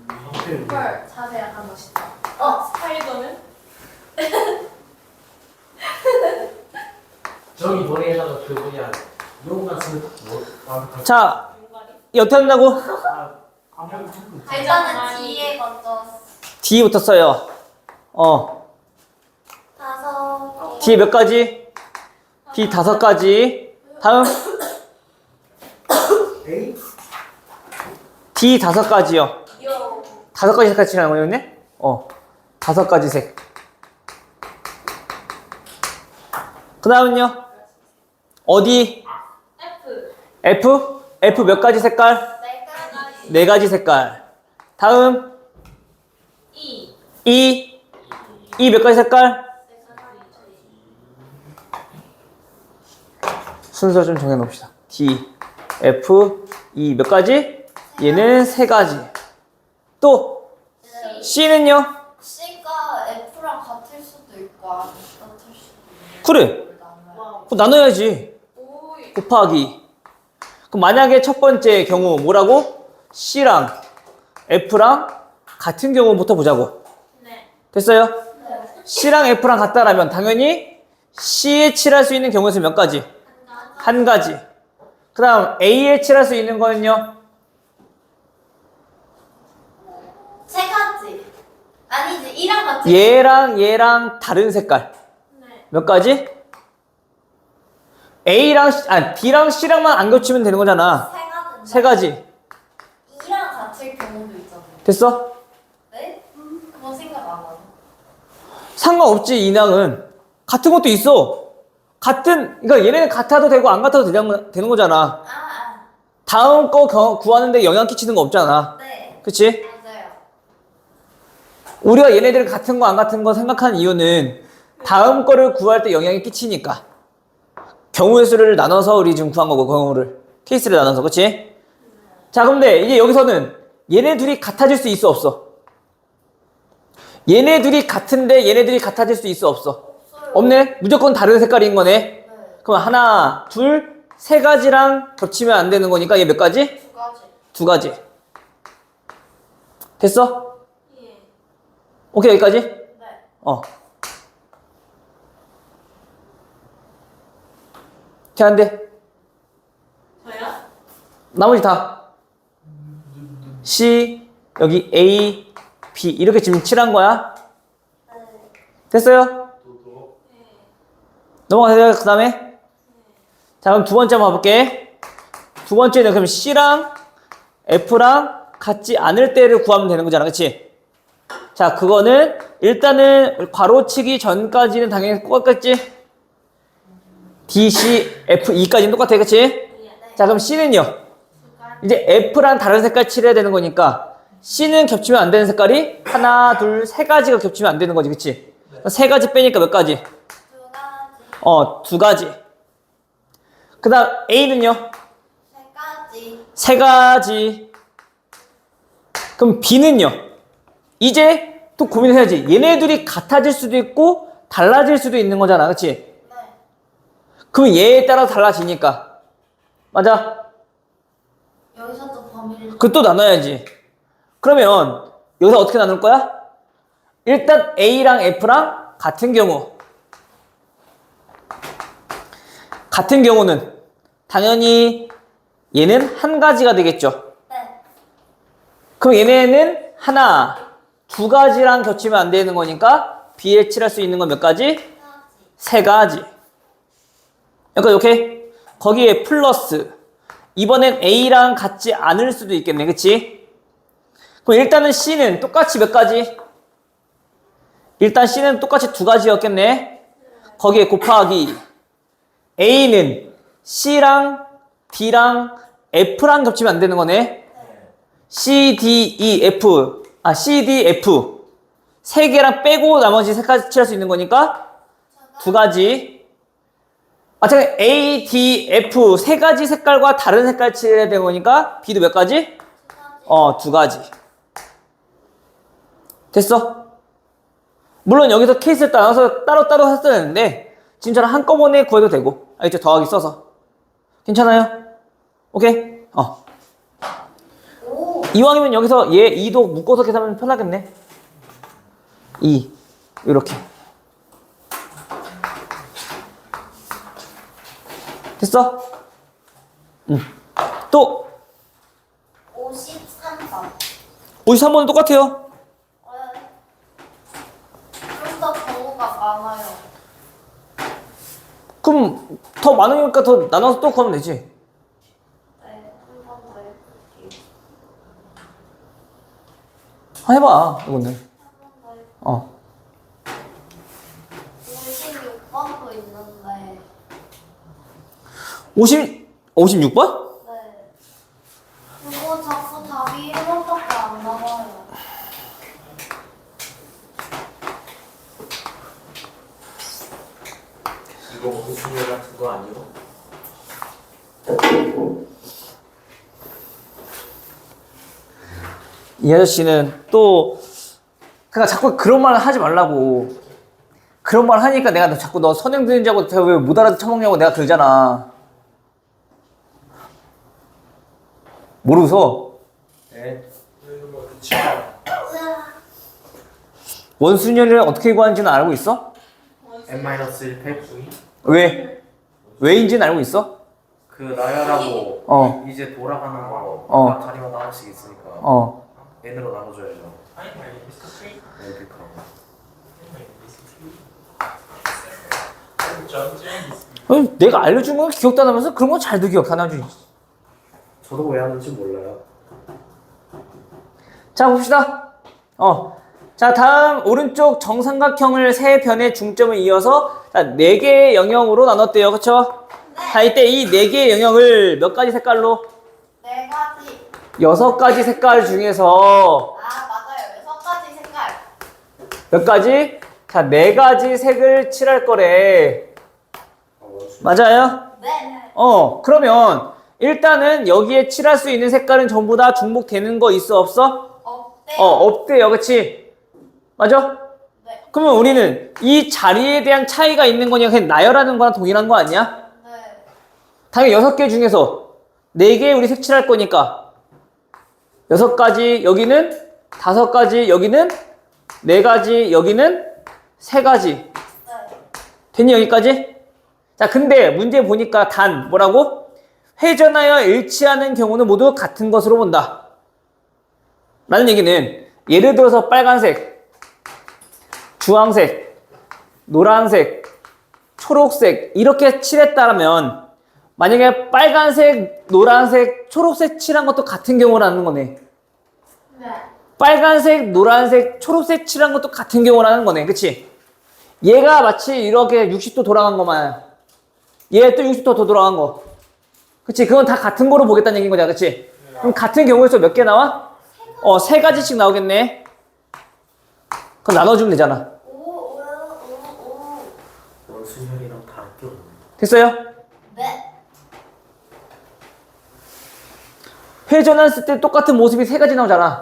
방패요. 헐 자세 약간 멋있다. 스파이더는? 저기 머리에다가 그 뭐냐 용 같은 뭐 자, 이 어떻게 한다고? 일단은 뒤에 먼저 D부터 써요. 다섯 개. D에 몇 가지? D 5가지. 다음. 에이? D 5가지요. 요. 5가지 색깔 칠하는 거였네? 5가지 색. 그 다음은요? 어디? F. F 몇 가지 색깔? 네 가지. 4가지 색깔. 다음. E. E 몇 가지 색깔? 순서 좀 정해놓읍시다. D, F, E 몇 가지? 얘는 3가지. 또 C는요? C가 F랑 같을 수도 있고 과 따뜻할 수 있는 그래. 나눠요. 그거 나눠야지. 오이. 곱하기. 그럼 만약에 첫 번째 경우 뭐라고? C랑 F랑 같은 경우부터 보자고. 네. 됐어요? C랑 F랑 같다라면 당연히 C에 칠할 수 있는 경우에서 몇 가지? 한 가지. 그 다음 A에 칠할 수 있는 거는요? 세 가지. 아니지, 이랑 같이. 얘랑 다른 색깔. 네. 몇 가지? B랑 C랑만 안 겹치면 되는 거잖아. 세 가지. 세 가지. 이랑 같을 경우도 있잖아요. 됐어? 네? 그건 생각 안 하네. 상관없지, 인항은. 같은 것도 있어. 그러니까 얘네는 같아도 되고 안 같아도 되는 거잖아. 다음 거 구하는데 영향 끼치는 거 없잖아. 네. 그치? 맞아요. 우리가 얘네들 같은 거 안 같은 거 생각하는 이유는 다음 거를 구할 때 영향이 끼치니까. 경우의 수를 나눠서 우리 지금 구한 거고, 경우를. 케이스를 나눠서, 그치? 자, 근데 이제 여기서는 얘네 둘이 같아질 수 있어, 없어? 얘네 둘이 같은데 얘네 둘이 같아질 수 있어, 없어? 없네? 무조건 다른 색깔인 거네? 네. 그럼 하나, 둘, 세 가지랑 겹치면 안 되는 거니까 얘 몇 가지? 두 가지. 두 가지. 됐어? 예. 오케이, 여기까지? 네. 제한돼. 저요? 나머지 다. C, 여기 A, B. 이렇게 지금 칠한 거야. 됐어요? 또도 넘어가세요, 그 다음에. 자, 그럼 두 번째 한번 봐볼게. 두 번째는 그럼 C랑 F랑 같지 않을 때를 구하면 되는 거잖아, 그치? 자, 그거는 일단은 괄호치기 전까지는 당연히 똑같겠지? D, C, F, E까지는 똑같아, 그치? 자, 그럼 C는요? 이제 F랑 다른 색깔 칠해야 되는 거니까 C는 겹치면 안 되는 색깔이 하나, 둘, 세 가지가 겹치면 안 되는 거지, 그치? 세 가지 빼니까 몇 가지? 두 가지. 두 가지. 그 다음 A는요? 세 가지. 세 가지. 그럼 B는요? 이제 또 고민해야지. 얘네들이 같아질 수도 있고 달라질 수도 있는 거잖아, 그치? 네. 그럼 얘에 따라 달라지니까. 맞아? 여기서 또 범위를. 그 또 나눠야지. 그러면 여기서 어떻게 나눌 거야? 일단 A랑 F랑 같은 경우. 같은 경우는 당연히 얘는 한 가지가 되겠죠. 네. 그럼 얘네는 하나, 두 가지랑 겹치면 안 되는 거니까 B에 칠할 수 있는 건 몇 가지? 세 가지. 세 가지. 여기까지 오케이? 거기에 플러스. 이번엔 A랑 같지 않을 수도 있겠네, 그치? 그럼 일단은 C는 똑같이 몇 가지? 일단 C는 똑같이 두 가지였겠네. 거기에 곱하기 A는 C랑 D랑 F랑 겹치면 안 되는 거네. C, D, E, F. C, D, F. 세 개랑 빼고 나머지 세 가지 칠할 수 있는 거니까 두 가지. 잠깐 A, D, F 세 가지 색깔과 다른 색깔 칠해야 되는 거니까 B도 몇 가지? 두 가지. 됐어? 물론 여기서 케이스를 따라서 따로따로 했어야 되는데 지금처럼 한꺼번에 구해도 되고. 알겠죠? 더하기 써서. 괜찮아요? 오케이? 오. 이왕이면 여기서 얘 2도 묶어서 계산하면 편하겠네. 2 이렇게. 됐어? 또 53번. 53번은 똑같아요. 좀 더 경우가 많아요. 그럼 더 많으니까 더 나눠서 또 구하면 되지. 네. 한 번 더 해볼게요. 해봐 이거는. 한 번 더 해볼게요. 56번도 있는데. 56번? 네. 그거 자꾸 답이 1번밖에 안 나와요. 이거 공중에 같은 거 아니요? 이 아저씨는 또 그러니까 자꾸 그런 말을 하지 말라고. 그런 말 하니까 내가 자꾸 너 선행 듣는지 하고 왜 못 알아듣냐고 내가 그러잖아. 뭘 웃어? 네. 원순열을 어떻게 구하는지는 알고 있어? n-1 팩 왜? 왜인지는 알고 있어? 그 나열하고 어. 이제 돌아가는 거 어. 각 자리마다 하나씩 있으니까 어. n으로 나눠줘야죠. Hi, my name is Patrick. 네, 팩하고. My name is Patrick. I'm John James. 내가 알려준 건 기억도 안 하면서 그런 건 잘도 기억 안 하지. 저도 왜 하는지 몰라요. 자, 봅시다. 자, 다음 오른쪽 정삼각형을 세 변의 중점을 이어서 자, 4개의 영역으로 나눴대요. 그쵸? 자, 이때 이 4개의 영역을 몇 가지 색깔로? 4가지. 6가지 색깔 중에서 아, 맞아요. 6가지 색깔. 몇 가지? 자, 4가지 색을 칠할 거래. 맞아요? 네. 그러면 일단은 여기에 칠할 수 있는 색깔은 전부 다 중복되는 거 있어, 없어? 없대요. 없대요. 그치? 맞아? 네. 그러면 우리는 이 자리에 대한 차이가 있는 거냐? 그냥 나열하는 거랑 동일한 거 아니야? 네. 당연히 6개 중에서 4개 우리 색칠할 거니까 6가지 여기는 5가지 여기는 4가지 여기는 3가지 네. 됐니 여기까지? 자 근데 문제 보니까 단 뭐라고? 회전하여 일치하는 경우는 모두 같은 것으로 본다 라는 얘기는 예를 들어서 빨간색 주황색 노란색 초록색 이렇게 칠했다면 만약에 빨간색, 노란색, 초록색 칠한 것도 같은 경우라는 거네. 네. 빨간색, 노란색, 초록색 칠한 것도 같은 경우라는 거네. 그치? 얘가 마치 이렇게 60도 돌아간 것만. 얘 또 60도 더 돌아간 거. 그치? 그건 다 같은 거로 보겠다는 얘기인 거잖아. 그치? 그럼 같은 경우에서 몇 개 나와? 3가지씩 나오겠네. 그럼 나눠주면 되잖아. 오. 원순열이랑 다를 게 없네. 됐어요? 네. 회전했을 때 똑같은 모습이 3가지 나오잖아.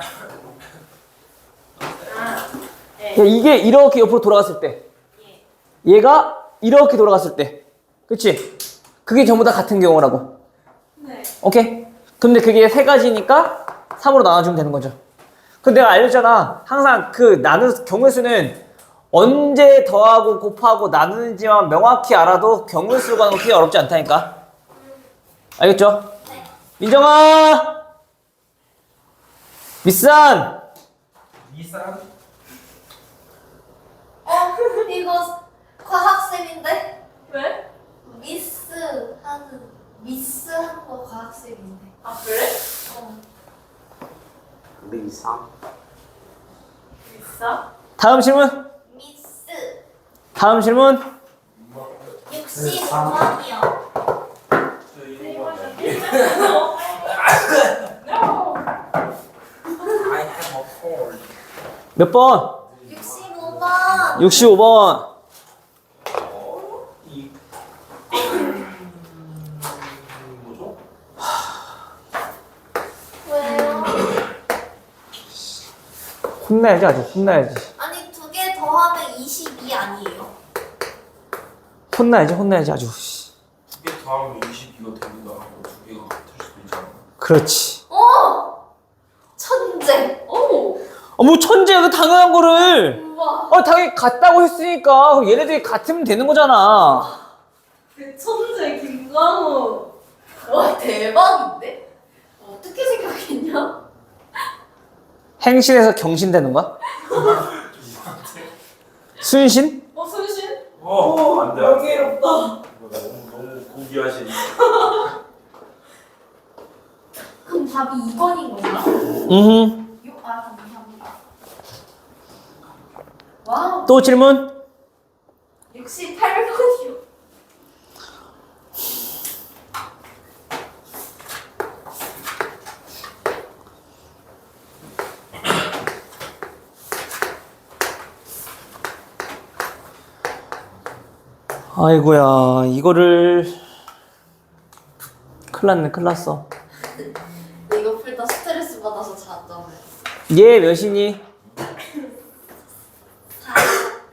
네. 야, 이게 이렇게 옆으로 돌아갔을 때 얘가 이렇게 돌아갔을 때 그치? 그게 전부 다 같은 경우라고 네. 오케이? 근데 그게 3가지니까 3으로 나눠주면 되는 거죠 근데 내가 알려줬잖아 항상 그 나누는 경우의 수는 언제 더하고 곱하고 나누는지만 명확히 알아도 경우의 수를 구하는 거 그렇게 어렵지 않다니까 알겠죠? 네. 민정아 미산 이산? 이거 과학쌤인데? 왜? 미스한 거 과학쌤인데. 아 그래? 근데 이상. 있어? 다음 질문 미스. 다음 질문 65번이요. I have a cold. 몇 번? 65번. 65번 이 뭐죠? 왜요? 혼나야지 아주 혼나야지 아니, 2개 더하면 22 아니에요? 혼나야지 아주 2개 더하면 22가 됩니다 하고 2개가 같을 수도 있잖아. 그렇지 천재. 오! 뭐 천재야 그 당연한 거를 우와. 당연히 같다고 했으니까 그럼 얘네들이 같으면 되는 거잖아 그 천재 김광호. 와, 대박인데? 어떻게 생각했냐? 행신에서 경신 되는 거야? 순신? 순신? 안돼. 명예롭다. 너무 고귀하신. 그럼 답이 2번인 건가? 감사합니다. 와우. 또 질문? 68번이요. 아이고야 이거를 큰일 났어 이거 풀다 스트레스 받아서 잤잖아요. 얘 몇이니?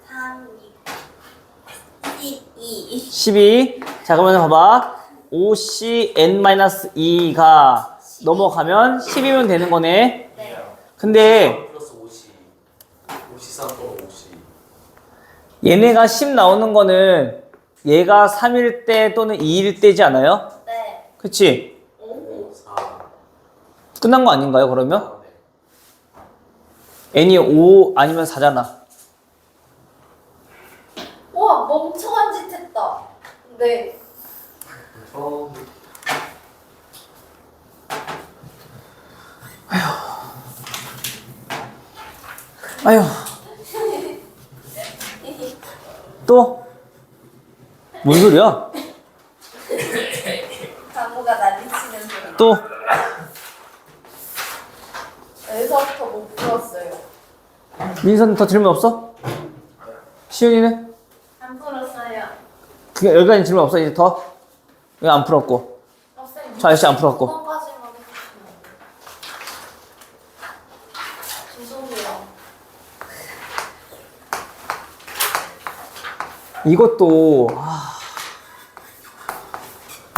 3, 2. 12. 자, 그러면 봐봐. OCN-2가 넘어가면 10이면 되는 거네. 네. 근데 플러스 50. 53 또는 50. 얘네가 10 나오는 거는 얘가 3일 때 또는 2일 때지 않아요? 네. 그치? 5, 4. 끝난 거 아닌가요, 그러면? 네. n이 5 아니면 4잖아. 와, 멍청한 짓 했다. 네. 처음. 아휴. 또? 뭔 소리야? 강우가 난리치는 소리. 또? 여기서부터 못 풀었어요. 민선 더 질문 없어? 시윤이는? 안 풀었어요. 그게 여기까지 질문 없어, 이제 더? 이거 안 풀었고. 쌤, 자, 아저씨 안 풀었고. 번까지만 해주시면. 죄송해요. 이것도,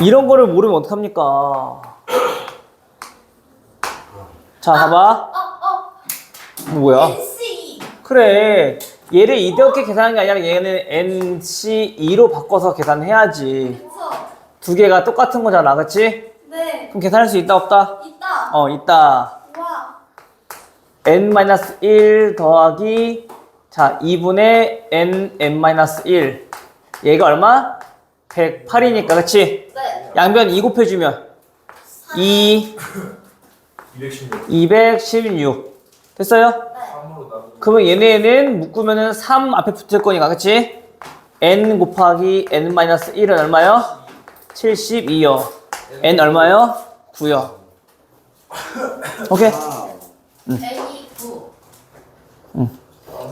이런 거를 모르면 어떡합니까? 자, 봐봐. 뭐야? NC. 그래. 얘를 이렇게 계산하는 게 아니라 얘는 NC2로 바꿔서 계산해야지. 그쵸? 두 개가 똑같은 거잖아, 그치? 네. 그럼 계산할 수 있다, 없다? 있다. 있다. 와. n-1 더하기, 자, 2분의 n-1. 얘가 얼마? 108이니까, 그치? 네. 양변 2 곱해주면 2, 216. 216. 됐어요? 네. 3으로 나누고. 그러면 얘네는 묶으면은 3 앞에 붙을 거니까, 그치? n 곱하기 n-1은 얼마요? 72요. n 얼마요? 9요. 오케이? N 9.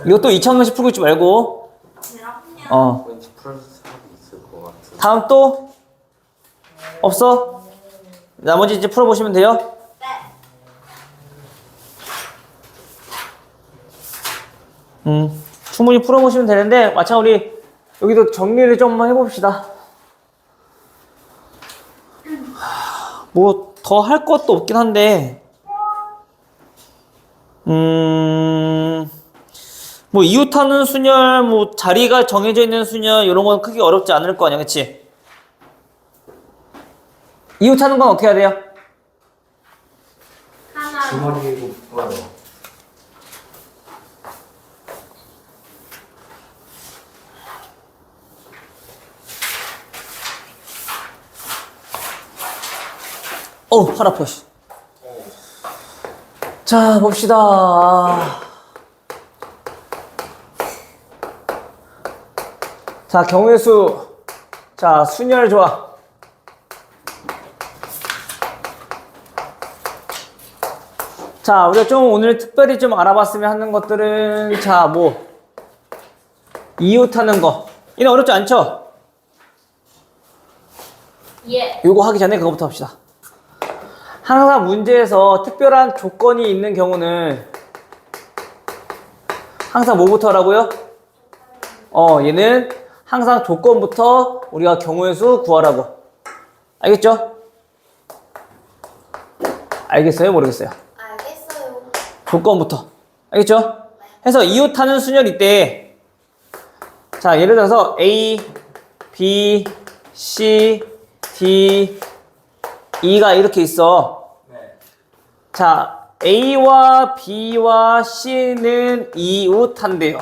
이것도 2000원씩 풀고 있지 말고. 왠지 플러스 3이 있을 것 같은. 다음 또? 없어? 나머지 이제 풀어보시면 돼요. 네. 충분히 풀어보시면 되는데, 마찬 우리 여기도 정리를 좀 해봅시다. 뭐 더 할 것도 없긴 한데, 뭐 이웃하는 순열, 뭐 자리가 정해져 있는 순열 이런 건 크게 어렵지 않을 거 아니야, 그치? 이웃하는 건 어떻게 해야 돼요? 하나. 주머니에 묶어요. 팔 아파. 씨. 자, 봅시다. 자, 경우의 수. 자, 순열 좋아. 자, 우리가 좀 오늘 특별히 좀 알아봤으면 하는 것들은, 자, 뭐, 이웃하는 거. 이는 어렵지 않죠? 예. 요거 하기 전에 그거부터 합시다. 항상 문제에서 특별한 조건이 있는 경우는 항상 뭐부터 하라고요? 얘는 항상 조건부터 우리가 경우의 수 구하라고. 알겠죠? 알겠어요? 모르겠어요? 알겠어요. 조건부터. 알겠죠? 해서 이웃하는 순열이 있대. 자, 예를 들어서 A, B, C, D, E가 이렇게 있어. 네. 자, A와 B와 C는 이웃한대요.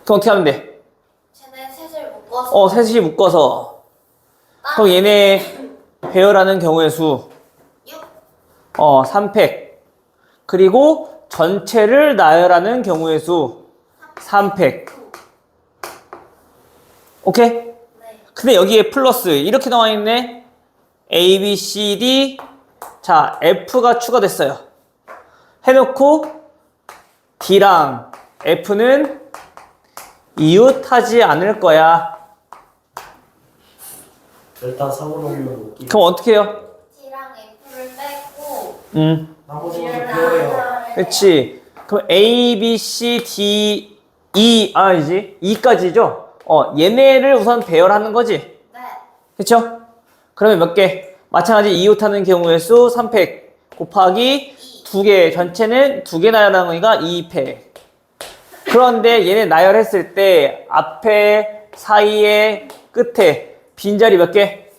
그럼 어떻게 하면 돼? 쟤네 셋을 묶어서. 셋이 묶어서. 그럼 얘네 배열하는 경우의 수. 6. 3팩. 그리고 전체를 나열하는 경우의 수. 3팩. 오케이? 네. 근데 여기에 플러스 이렇게 나와 있네. A, B, C, D. 자, F가 추가됐어요. 해놓고 D랑 F는 이웃하지 않을 거야. 일단 3으로 오면 웃기. 그럼 어떻게 해요? T랑 F를 빼고. 나머지는 B를 배워요. 하나. 그렇지. 그럼 A, B, C, D 아니지. 2까지죠? 얘네를 우선 배열하는 거지. 네. 그쵸? 그러면 몇 개? 마찬가지 이웃하는 경우의 수 3팩 곱하기 2개. 전체는 2개 나열하는 거니까 2팩. 그런데 얘네 나열했을 때 앞에, 사이에, 끝에 빈자리 몇 개?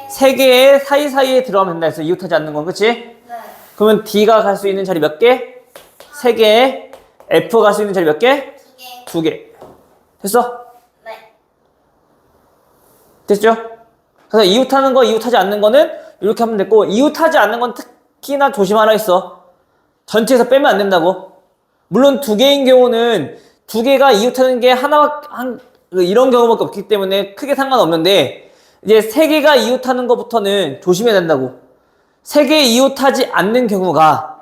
3개. 3개의 사이사이에 들어가면 된다 해서 이웃하지 않는 건, 그치? 네. 그러면 D가 갈 수 있는 자리 몇 개? 3개. F가 갈 수 있는 자리 몇 개? 2개. 2개. 됐어? 네. 됐죠? 그래서 이웃하는 거, 이웃하지 않는 거는 이렇게 하면 됐고, 이웃하지 않는 건 특히나 조심하라 했어. 전체에서 빼면 안 된다고. 물론 2개인 경우는 2개가 이웃하는 게 이런 경우밖에 없기 때문에 크게 상관없는데, 이제 3개가 이웃하는 것부터는 조심해야 된다고. 3개 이웃하지 않는 경우가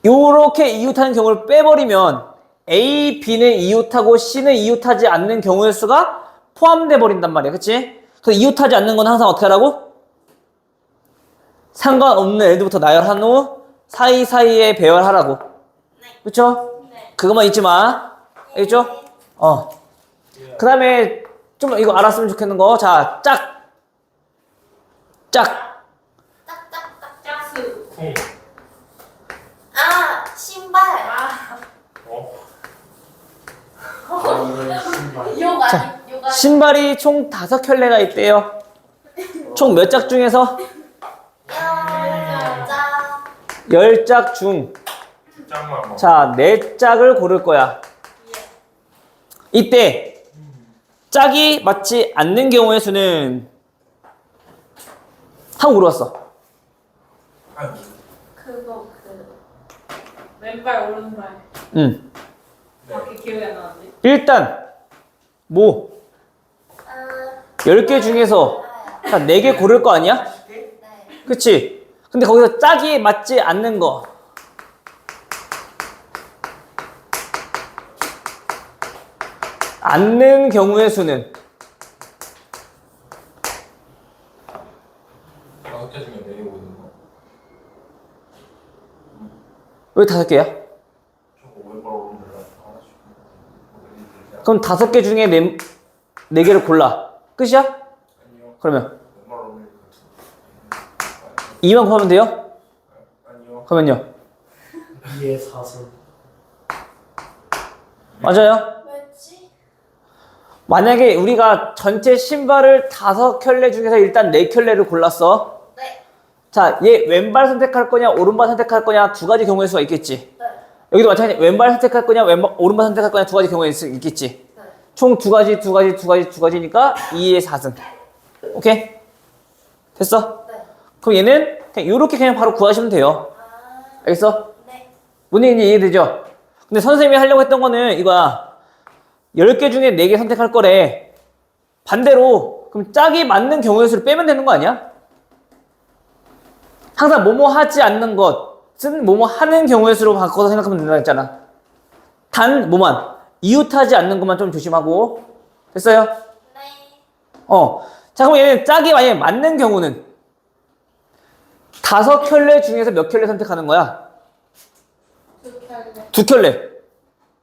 요렇게 이웃하는 경우를 빼버리면 A, B는 이웃하고 C는 이웃하지 않는 경우의 수가 포함돼 버린단 말이야. 그치? 그래서 이웃하지 않는 건 항상 어떻게 하라고? 상관없는 애들부터 나열한 후 사이사이에 배열하라고. 그쵸? 네. 그것만 잊지 마. 알겠죠? 그 다음에 좀 이거 알았으면 좋겠는 거. 자, 짝. 짝수. 쿵. 아, 신발. 어? 욕 아니, 욕 아니. 신발이 총 5켤레가 있대요. 총 몇 짝 중에서? 자. 10짝 중. 짱만 뭐. 자, 4짝을 고를 거야. 이때 짝이 맞지 않는 경우의 수는 하고 물어봤어. 아니, 그거 왼발 오른발. 응. 밖에 기억이 안 나는데. 일단 뭐 10개 중에서 한 4개 고를 거 아니야? 네. 그치? 근데 거기서 짝이 맞지 않는 거. 않는 경우의 수는 5개 중에 4개 오는 거. 왜 5개야? 저거 왼발 오른발 하나씩. 그럼 5개 중에 4개를 골라. 끝이야? 아니요. 그러면 왼발 오른발. 2만 곱하면 돼요? 아니요. 그러면요? 2의 4승. 맞아요? 왜지? 만약에 우리가 전체 신발을 5켤레 중에서 일단 4켤레를 골랐어. 네. 자, 얘 왼발 선택할 거냐 오른발 선택할 거냐 2가지 경우의 수가 있겠지. 네. 여기도 마찬가지. 왼발 선택할 거냐 오른발 선택할 거냐 2가지 경우의 수 있겠지. 네. 총 2가지니까 2의 4승. 오케이? 됐어? 네. 그럼 얘는 그냥 요렇게 그냥 바로 구하시면 돼요. 아. 알겠어? 네. 뭔 얘기인지 이해되죠? 근데 선생님이 하려고 했던 거는 이거야. 10개 중에 4개 선택할 거래. 반대로 그럼 짝이 맞는 경우의 수를 빼면 되는 거 아니야? 항상 뭐뭐 하지 않는 것은 뭐뭐 하는 경우의 수로 바꿔서 생각하면 된다고 했잖아. 단 뭐만 이웃하지 않는 것만 좀 조심하고. 됐어요? 네. 자, 그럼 얘는 짝이 만약에 맞는 경우는 5켤레 중에서 몇 켤레 선택하는 거야? 2켤레.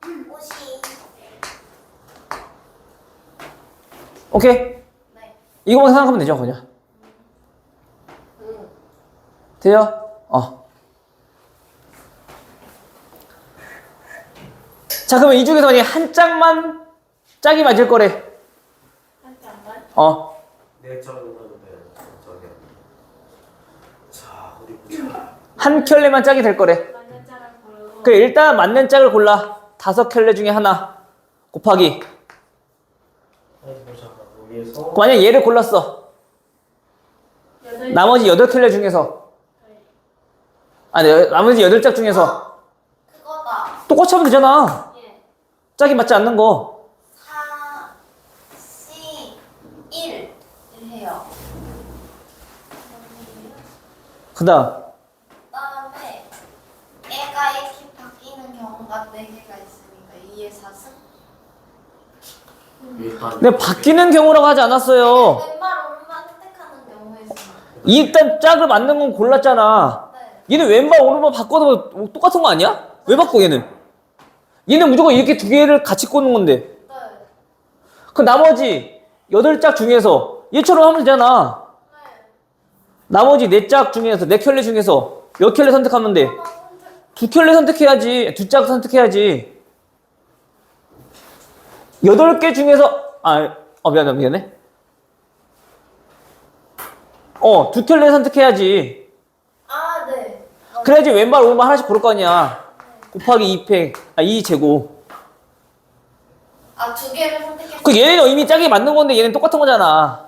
옷이. 오케이? 네. 이거만 생각하면 되죠, 그냥. 돼요? 자, 그러면 이 중에서 만약에 한 짝만 짝이 맞을 거래. 한 장만. 네 점을 넣는데 저기. 자, 어디 보자. 한 켤레만 짝이 될 거래. 맞는 짝을 고르고. 그래, 일단 맞는 짝을 골라. 5켤레 중에 하나 곱하기. 어디 보자. 여기에서 만약 얘를 골랐어. 나머지 8켤레 중에서. 나머지 8짝 중에서. 그거다. 똑같이 하면 되잖아. 예. 짝이 맞지 않는 거. 4, C, 1 해요. 그 다음. 그다음에 애가 이렇게 바뀌는 경우가 4개가 있으니까 2의 4승. 일단 근데 바뀌는 경우라고 하지 않았어요. 왼발 오른발 선택하는 경우에 있습니다. 일단 짝을 맞는 건 골랐잖아. 네. 얘는 왼발 오른발 바꿔도 똑같은 거 아니야? 왜 바꿔 얘는? 얘는 무조건 이렇게 두 개를 같이 꽂는 건데. 네. 그 나머지 8짝 중에서 얘처럼 하면 되잖아. 나머지 4짝 중에서 4켤레 중에서 몇 켤레 선택하면 돼? 2켤레 선택해야지. 2짝 선택해야지. 8개 중에서 미안해. 2켤레 선택해야지. 아, 네. 그래야지 왼발 오른발 하나씩 고를 거 아니야. 곱하기 2제곱. 아, 두 개를 선택했어요. 그 얘는 이미 짝이 맞는 건데 얘는 똑같은 거잖아.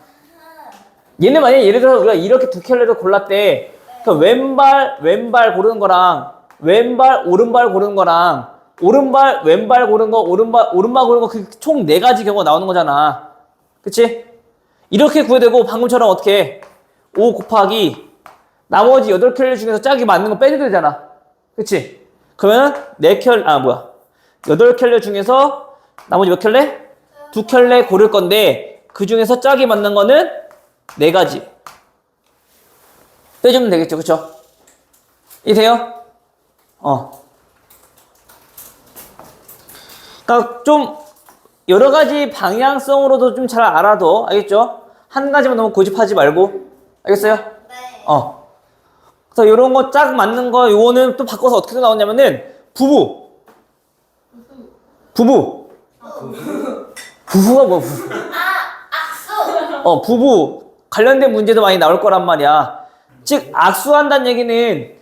얘는 만약에 예를 들어서 우리가 이렇게 2켤레를 골랐대. 그 왼발 고르는 거랑 왼발 오른발 고르는 거랑 오른발 왼발 고르는 거 오른발 고르는 거 그 총 4가지 경우가 나오는 거잖아. 그치? 이렇게 구해야 되고 방금처럼 어떻게 해? 5 곱하기 나머지 8켤레 중에서 짝이 맞는 거 빼줘야 되잖아. 그치? 그러면 8켤레 중에서 나머지 몇 켤레? 2켤레 고를 건데 그 중에서 짝이 맞는 거는 4가지 빼주면 되겠죠. 그쵸? 이해돼요? 그러니까 좀 여러 가지 방향성으로도 좀 잘 알아도 알겠죠? 한 가지만 너무 고집하지 말고 알겠어요? 네. 그래서 요런 거 짝 맞는 거 요거는 또 바꿔서 어떻게 나오냐면은 부부가 뭐 부부? 악수. 부부 관련된 문제도 많이 나올 거란 말이야. 즉 악수한다는 얘기는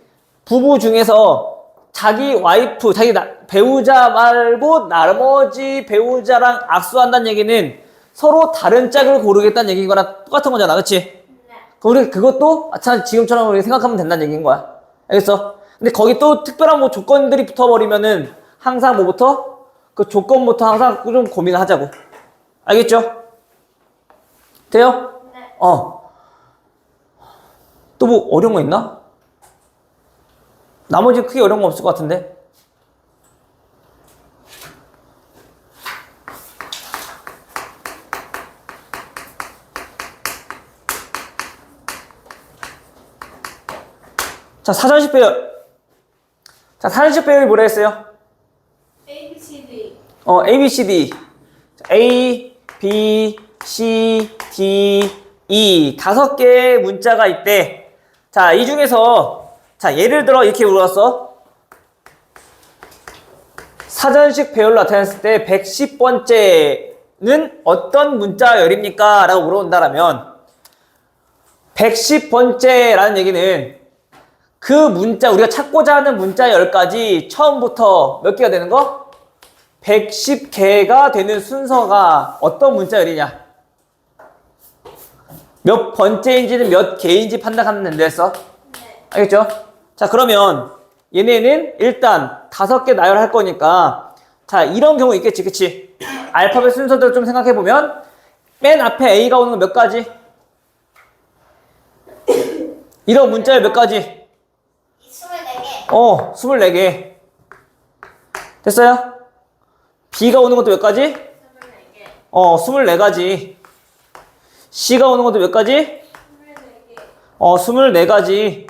부부 중에서 자기 와이프, 배우자 말고 나머지 배우자랑 악수한다는 얘기는 서로 다른 짝을 고르겠다는 얘기인 거랑 똑같은 거잖아. 그치? 우리 그것도 지금처럼 우리 생각하면 된다는 얘기인 거야. 알겠어? 근데 거기 또 특별한 뭐 조건들이 붙어버리면은 항상 뭐부터? 그 조건부터 항상 좀 고민을 하자고. 알겠죠? 돼요? 네. 또 뭐 어려운 거 있나? 나머지 크게 어려운 거 없을 것 같은데. 자, 사전식 배열. 사전식 배열이 뭐라 했어요? ABCD. A, B, C, D. A, B, C, D, E. 5개의 문자가 있대. 자, 이 중에서, 예를 들어 이렇게 물어봤어. 사전식 배열로 나타냈을 때 110번째는 어떤 문자열입니까? 라고 물어본다라면, 110번째라는 얘기는 그 문자, 우리가 찾고자 하는 문자 10가지 처음부터 몇 개가 되는 거? 110개가 되는 순서가 어떤 문자열이냐? 몇 번째인지는 몇 개인지 판단하면 된다 했어? 알겠죠? 자, 그러면 얘네는 일단 5개 나열할 거니까 자, 이런 경우 있겠지, 그치? 알파벳 순서대로 좀 생각해보면 맨 앞에 A가 오는 건 몇 가지? 이런 문자열 몇 가지? 24개. 24개. 됐어요? B가 오는 것도 몇 가지? 24가지. C가 오는 것도 몇 가지? 24가지.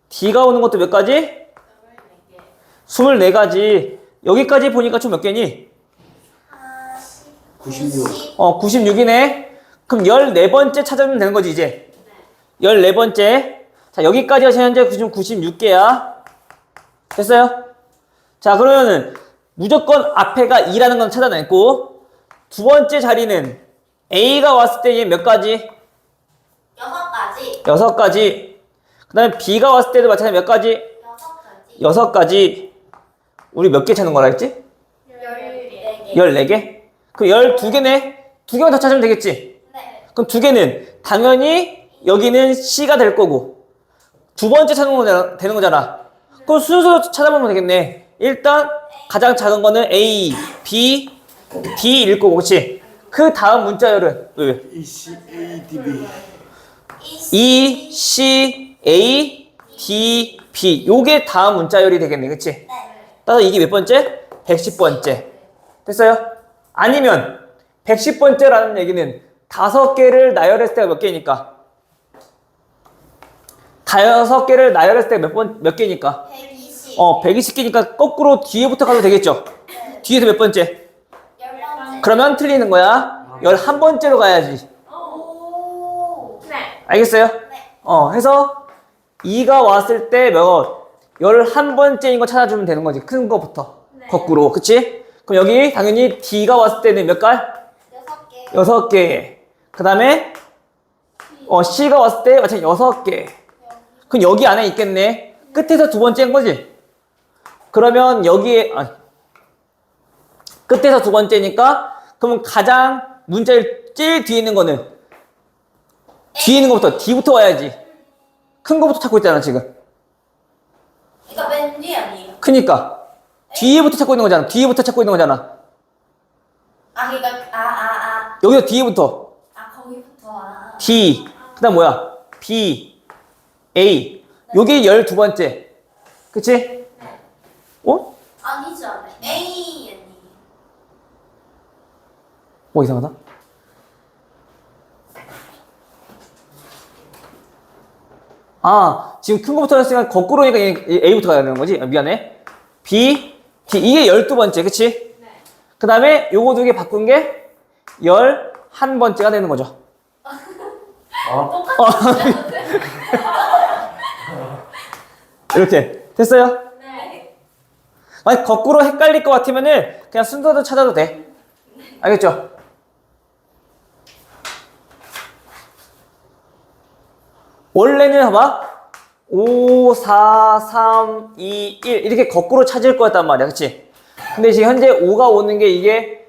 D가 오는 것도 몇 가지? 24가지. 여기까지 보니까 총 몇 개니? 96. 96이네. 그럼 14번째 찾으면 되는 거지, 이제. 14번째. 자, 여기까지가 현재 지금 96개야. 됐어요? 자, 그러면은 무조건 앞에가 2라는 건 찾아냈고, 두 번째 자리는 A가 왔을 때 얘 몇 가지? 6가지. 6가지. 그 다음에 B가 왔을 때도 마찬가지 몇 가지? 6가지. 6가지. 우리 몇 개 찾는 거라 했지? 14개. 14개? 그럼 12개네? 2개만 더 찾으면 되겠지? 네. 그럼 2개는 당연히 여기는 C가 될 거고, 두 번째 찾는 거 되는 거잖아. 그럼 순서로 찾아보면 되겠네. 일단 가장 작은 거는 A, B, D일 거고, 그치? 그 다음 문자열은 왜? E, C, A, D, B. E, C, A, D, B. 요게 다음 문자열이 되겠네, 그치? 네. 따라서 이게 몇 번째? 110번째. 됐어요? 아니면 110번째라는 얘기는 5개를 나열했을 때가 몇 개니까? 5개를 나열했을 때 몇 개니까? 120. 120개니까 거꾸로 뒤에부터 가도 되겠죠? 뒤에서 몇 번째? 10번째. 그러면 틀리는 거야. 11번째로 가야지. 오. 네. 알겠어요? 네. 해서 2가 왔을 때 몇? 11번째인 거 찾아주면 되는 거지. 큰 거부터. 네. 거꾸로. 그치? 그럼 여기 당연히 D가 왔을 때는 몇 갈? 6개. 6개. 그 다음에 C가 왔을 때 마찬가지 6개. 그럼 여기 안에 있겠네. 끝에서 두 번째인 거지? 그러면 여기에 끝에서 두 번째니까 그러면 가장 문자일 제일 뒤에 있는 거는 뒤에 있는 것부터 D부터 와야지. 큰 거부터 찾고 있잖아 지금. 이거 맨 뒤 아니에요? 그니까 뒤에부터 찾고 있는 거잖아. 뒤에부터 찾고 있는 거잖아. 그러니까 여기서 뒤에부터 거기부터 D 그 다음 뭐야? B A 요게 12번째. 그치? 아니죠. A 아니에요. 뭐 이상하다? 지금 큰 거부터 했으니까 거꾸로 오니까 A부터 가야 되는 거지? 미안해. B, D 이게 12번째 그치? 네. 그 다음에 요거 두 개 바꾼 게 11번째가 되는 거죠. 똑같은데? 이렇게 됐어요? 네. 만약 거꾸로 헷갈릴 것 같으면은 그냥 순서도 찾아도 돼. 알겠죠? 원래는 봐봐 5, 4, 3, 2, 1 이렇게 거꾸로 찾을 거였단 말이야 그치? 근데 지금 현재 5가 오는 게 이게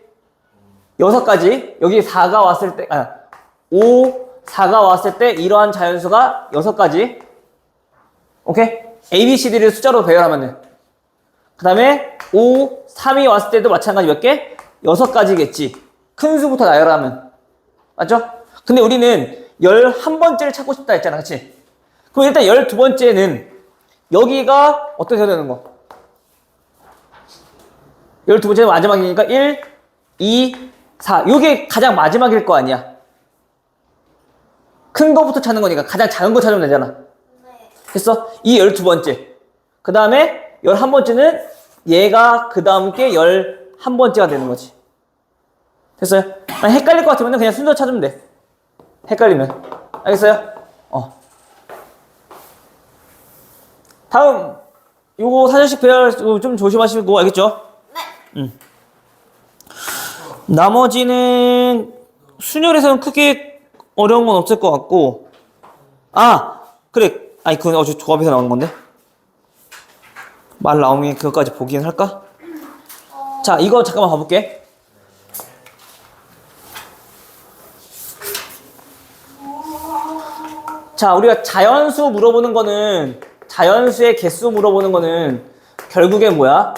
6가지 여기 4가 왔을 때 5, 4가 왔을 때 이러한 자연수가 6가지 오케이? A, B, C, D를 숫자로 배열하면은 그 다음에 5, 3이 왔을 때도 마찬가지 몇 개? 6가지겠지 큰 수부터 나열하면 맞죠? 근데 우리는 11번째를 찾고 싶다 했잖아 그치? 그럼 일단 12번째는 여기가 어떻게 해야 되는 거? 12번째는 마지막이니까 1, 2, 4 요게 가장 마지막일 거 아니야 큰 거부터 찾는 거니까 가장 작은 거 찾으면 되잖아 네. 됐어? 이 12번째 그 다음에 11번째는 얘가 그 다음 게 11번째가 되는 거지 됐어요? 헷갈릴 것 같으면 그냥 순서 찾으면 돼 헷갈리면 알겠어요? 다음 요거 사전식 배열 좀 조심하시고 알겠죠? 네. 나머지는 순열에서는 크게 어려운 건 없을 것 같고 그래 그건 어제 조합에서 나오는 건데 말 나오면 그것까지 보긴 할까? 자 이거 잠깐만 봐볼게 자 우리가 자연수 물어보는 거는 자연수의 개수 물어보는 거는 결국엔 뭐야?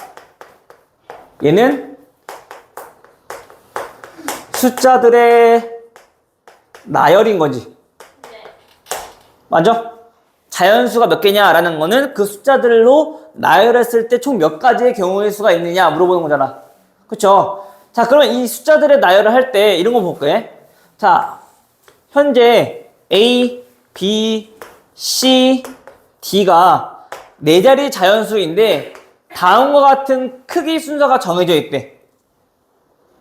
얘는 숫자들의 나열인 거지 맞아? 자연수가 몇 개냐라는 거는 그 숫자들로 나열했을 때 총 몇 가지의 경우의 수가 있느냐 물어보는 거잖아 그쵸? 자 그러면 이 숫자들의 나열을 할 때 이런 거 볼게 자 현재 A, B, C, D가 네 자리 자연수인데 다음과 같은 크기 순서가 정해져 있대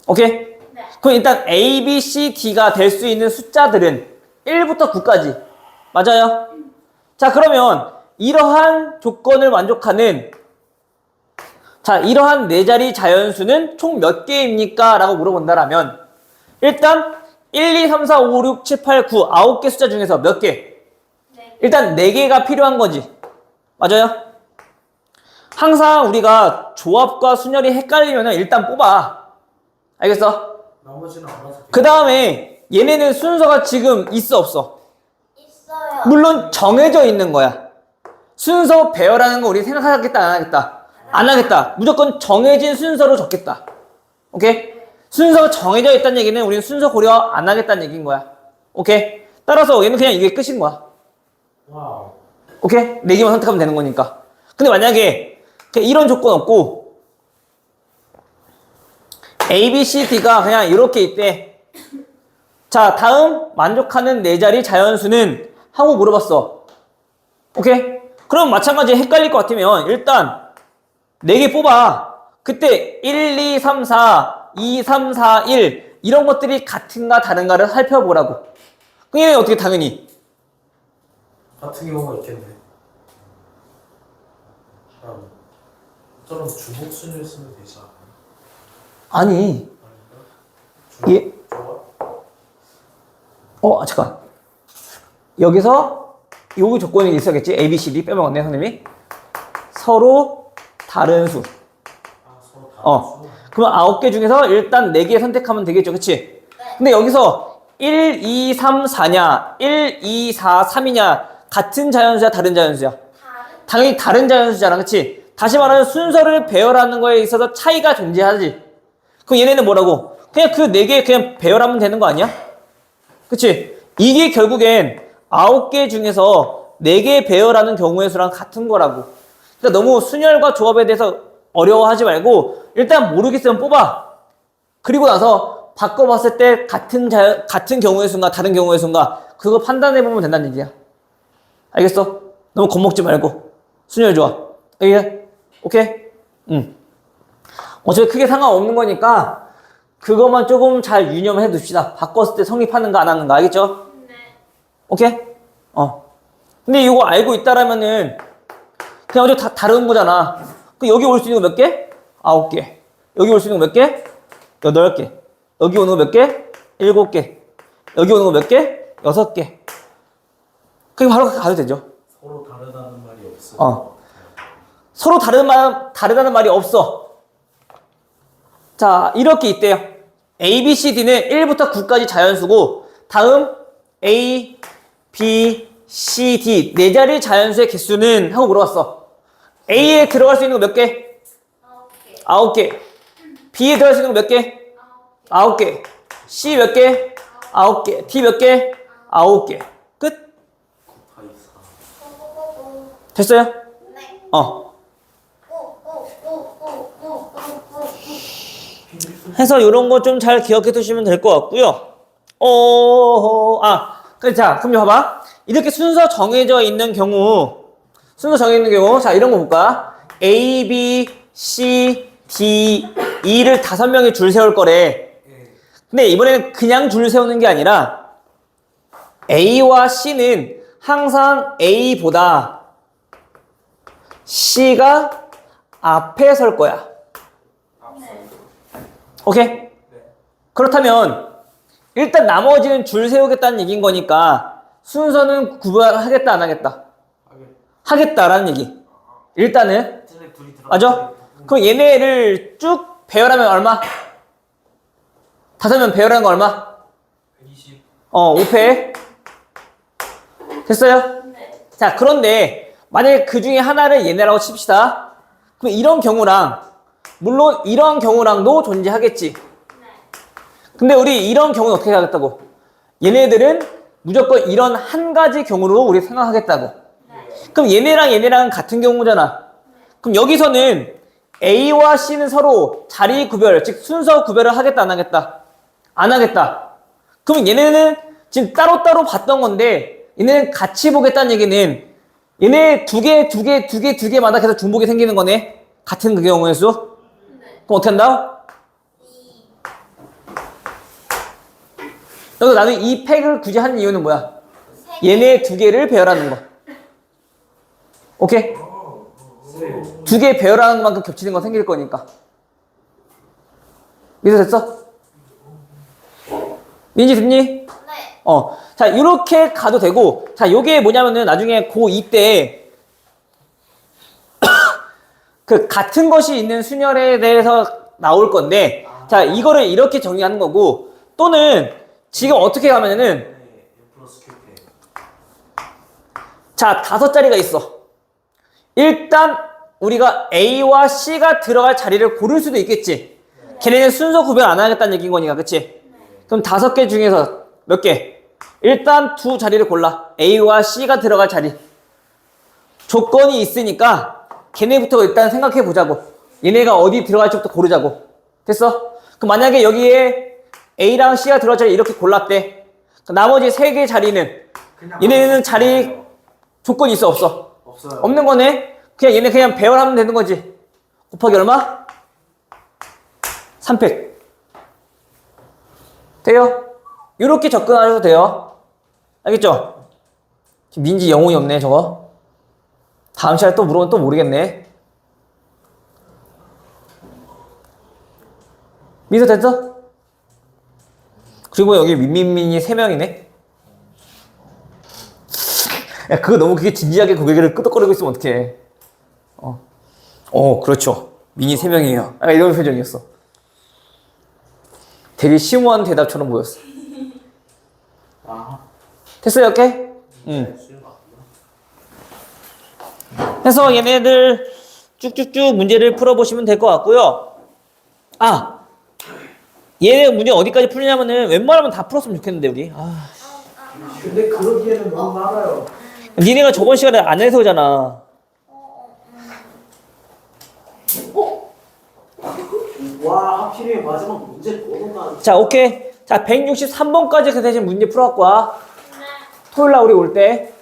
오케이? 네. 그럼 일단 A, B, C, D가 될 수 있는 숫자들은 1부터 9까지 맞아요? 자 그러면 이러한 조건을 만족하는 이러한 네 자리 자연수는 총 몇 개입니까? 라고 물어본다라면 일단 1, 2, 3, 4, 5, 6, 7, 8, 9 9개 숫자 중에서 몇 개? 네. 일단 4개가 필요한 거지 맞아요? 항상 우리가 조합과 순열이 헷갈리면 일단 뽑아 알겠어? 나머지는 알아서. 그 다음에 얘네는 순서가 지금 있어 없어? 있어요. 물론 정해져 있는 거야 순서 배열하는 거 우리 생각하겠다 안 하겠다? 안 하겠다 무조건 정해진 순서로 적겠다 오케이? 순서가 정해져 있다는 얘기는 우리는 순서 고려 안 하겠다는 얘기인 거야 오케이? 따라서 얘는 그냥 이게 끝인 거야 와우. 오케이? 4개만 선택하면 되는 거니까 근데 만약에 이런 조건 없고 A, B, C, D가 그냥 이렇게 있대 자 다음 만족하는 네 자리 자연수는 하고 물어봤어 오케이? 그럼 마찬가지로 헷갈릴 것 같으면 일단 4개 뽑아 그때 1, 2, 3, 4, 2, 3, 4, 1 이런 것들이 같은가 다른가를 살펴보라고. 그럼 얘는 어떻게 당연히 같은 경우가 있겠네. 저런 주복순을 쓰면 되지 않아요? 아니 아닌가? 예. 저거? 잠깐. 여기서 요구 조건이 있어야겠지. A, B, C, D 빼먹었네 선생님이. 서로 다른 수. 서로 다른 수? 그럼 9개 중에서 일단 4개 선택하면 되겠죠. 그치? 근데 여기서 1, 2, 3, 4냐 1, 2, 4, 3이냐 같은 자연수야 다른 자연수야? 당연히 다른 자연수잖아. 그치? 다시 말하면 순서를 배열하는 거에 있어서 차이가 존재하지. 그럼 얘네는 뭐라고? 그냥 그 4개 그냥 배열하면 되는 거 아니야? 그치? 이게 결국엔 9개 중에서 4개 배열하는 경우의 수랑 같은 거라고. 그러니까 너무 순열과 조합에 대해서 어려워하지 말고 일단 모르겠으면 뽑아. 그리고 나서 바꿔봤을 때 같은 경우의 수인가 다른 경우의 수인가 그거 판단해보면 된다는 얘기야. 알겠어? 너무 겁먹지 말고 순열 조합. 오케이? 응. 어차피 크게 상관없는 거니까 그것만 조금 잘 유념해 둡시다. 바꿨을 때 성립하는가 안 하는가. 알겠죠? 네. 오케이? 근데 이거 알고 있다라면은 그냥 어차피 다 다른 거잖아. 그 여기 올 수 있는 거 몇 개? 9개. 여기 올 수 있는 거 몇 개? 8개. 여기 오는 거 몇 개? 7개. 여기 오는 거 몇 개? 6개. 그게 바로 가도 되죠. 서로 다르다는 말이 없어. 서로 다르다는 말이 없어. 자, 이렇게 있대요. A, B, C, D는 1부터 9까지 자연수고 다음 A, B, C, D 네 자리 자연수의 개수는 하고 물어봤어. A에 들어갈 수 있는 거 몇 개? 9개. B에 들어갈 수 있는 거 몇 개? 9개. C 몇 개? 9개. D 몇 개? 9개. 끝? 됐어요? 네. 해서 이런 거 좀 잘 기억해 두시면 될 것 같고요. 자, 그럼 봐봐. 이렇게 순서 정해져 있는 경우, 자, 이런 거 볼까? A, B, C, D, E를 5명이 줄 세울 거래. 근데 이번에는 그냥 줄 세우는 게 아니라 A와 C는 항상 A보다 C가 앞에 설 거야. 오케이? 그렇다면 일단 나머지는 줄 세우겠다는 얘기인 거니까 순서는 구별하겠다 안 하겠다? 하겠다라는 얘기. 일단은 맞아? 그럼 얘네를 쭉 배열하면 얼마? 5명 배열하는 거 얼마? 120. 5패. 됐어요? 네. 자, 그런데 만약에 그 중에 하나를 얘네라고 칩시다. 그럼 이런 경우랑 물론 이런 경우랑도 존재하겠지. 근데 우리 이런 경우는 어떻게 하겠다고? 얘네들은 무조건 이런 한 가지 경우로 우리 생각하겠다고. 그럼 얘네랑 같은 경우잖아. 그럼 여기서는 A와 C는 서로 자리 구별, 즉 순서 구별을 하겠다 안 하겠다? 안 하겠다. 그럼 얘네는 지금 따로따로 봤던 건데 얘네는 같이 보겠다는 얘기는 얘네 두 개마다 계속 중복이 생기는 거네. 같은 그 경우의 수. 그럼 어떻게 한다? 그래서 나는 이 팩을 굳이 하는 이유는 뭐야? 얘네 2개를 배열하는 거. 오케이? 2개 배열하는 만큼 겹치는 거 생길 거니까. 이해가 됐어? 민지 듣니? 네. 자, 이렇게 가도 되고, 자, 요게 뭐냐면은 나중에 고2 때, 그 같은 것이 있는 순열에 대해서 나올 건데, 자, 이거를 이렇게 정리하는 거고, 또는 지금 어떻게 가면은, 자, 5자리가 있어. 일단 우리가 A와 C가 들어갈 자리를 고를 수도 있겠지. 걔네는 순서 구별 안 하겠다는 얘기인 거니까, 그치? 그럼 5개 중에서 몇 개? 일단 2 자리를 골라. A와 C가 들어갈 자리. 조건이 있으니까 걔네부터 일단 생각해 보자고. 얘네가 어디 들어갈지부터 고르자고. 됐어? 그럼 만약에 여기에 A랑 C가 들어갈 자리 이렇게 골랐대. 나머지 3개 자리는 얘네는 자리 조건이 있어 없어? 없어요. 없는 거네. 그냥 얘네 그냥 배열하면 되는 거지. 곱하기 얼마? 3팩. 돼요? 이렇게 접근하셔도 돼요. 알겠죠? 민지 영혼이 없네 저거. 다음 시간에 또 물어보면 또 모르겠네. 미소 됐어? 그리고 여기 민민민이 3명이네. 야 그거 너무 그게 진지하게 고개를 끄덕거리고 있으면 어떡해. 그렇죠. 민이 3명이에요. 약간 이런 표정이었어. 되게 심오한 대답처럼 보였어. 아, 됐어요, 이렇게? 응. 수영 같구나. 해서 얘네들 쭉쭉쭉 문제를 풀어보시면 될 것 같고요. 아! 얘네 문제 어디까지 풀리냐면은 웬만하면 다 풀었으면 좋겠는데, 우리. 근데 그러기에는 너무 많아요. 니네가 저번 시간에 안 해서 오잖아. 와, 하필이면 마지막 문제 보고만. 자, 오케이. 자, 163번까지 그 대신 문제 풀어갖고 와. 토요일 날 우리 올 때.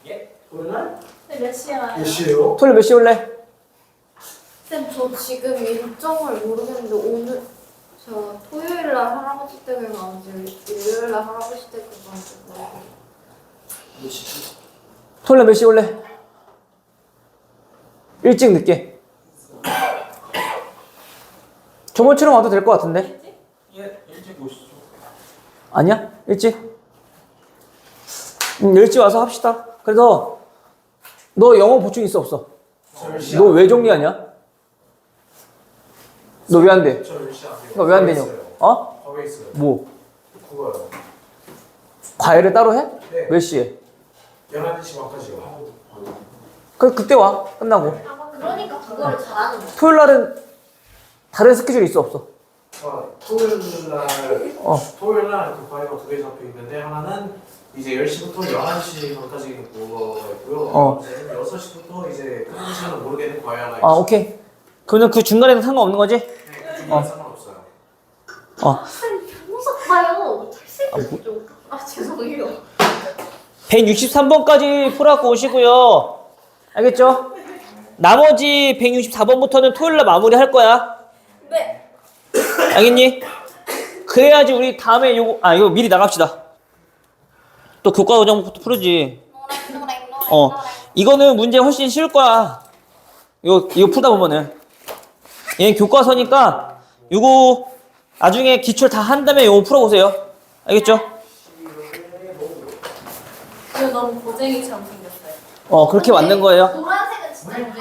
예? 오늘? 네, 몇 시에 와요? 몇 시에요? 토요일 몇 시에 올래? 쌤, 저 지금 일정을 모르겠는데 오늘 저 토요일 날 할아버지 댁을 가는지 일요일 날 할아버지 댁을 가는지 모르겠어요. 몇 시? 토요일 날 몇 시에 올래? 일찍 늦게. 저번처럼 와도 될 것 같은데? 예, 일찍 오시죠. 아니야? 일찍? 일찍 와서 합시다. 그래서 너 영어 보충 있어 없어? 너 왜 정리하냐? 너 왜 안 돼? 저 몇 시 안 돼요? 너 왜 안 되냐고? 어? 법에 있어요. 뭐? 그거요. 과외를 따로 해? 네. 몇 시에? 11시 반까지요. 그때 와. 끝나고. 그러니까 그거를 잘하는 거야. 토요일 날은 다른 스케줄 있어 없어? 토요일 날, 어. 토요일 날그 과외가 2개 잡혀 있는데 하나는 이제 10시부터 11시 반까지 그거가 있고요. 이제 6시부터 이제 끝나는 시간은 모르겠는 과외 하나 있어요. 오케이. 그러면 그 중간에는 상관없는 거지? 네, 그 중간 상관없어요. 쌤, 변호사 봐요. 탈색이 좀. 죄송해요. 163번까지 풀어갖고 오시고요. 알겠죠? 나머지 164번부터는 토요일 날 마무리 할 거야. 네. 알겠니? 그래야지 우리 다음에 이거 미리 나갑시다. 또 교과 과정부터 풀지. 이거는 문제 훨씬 쉬울 거야. 이거 풀다 보면은. 얘는 교과서니까 이거 나중에 기출 다 한 다음에 이거 풀어보세요. 알겠죠? 이거 너무 고쟁이처럼 생겼어요. 그렇게 만든 거예요. 노란색은 진짜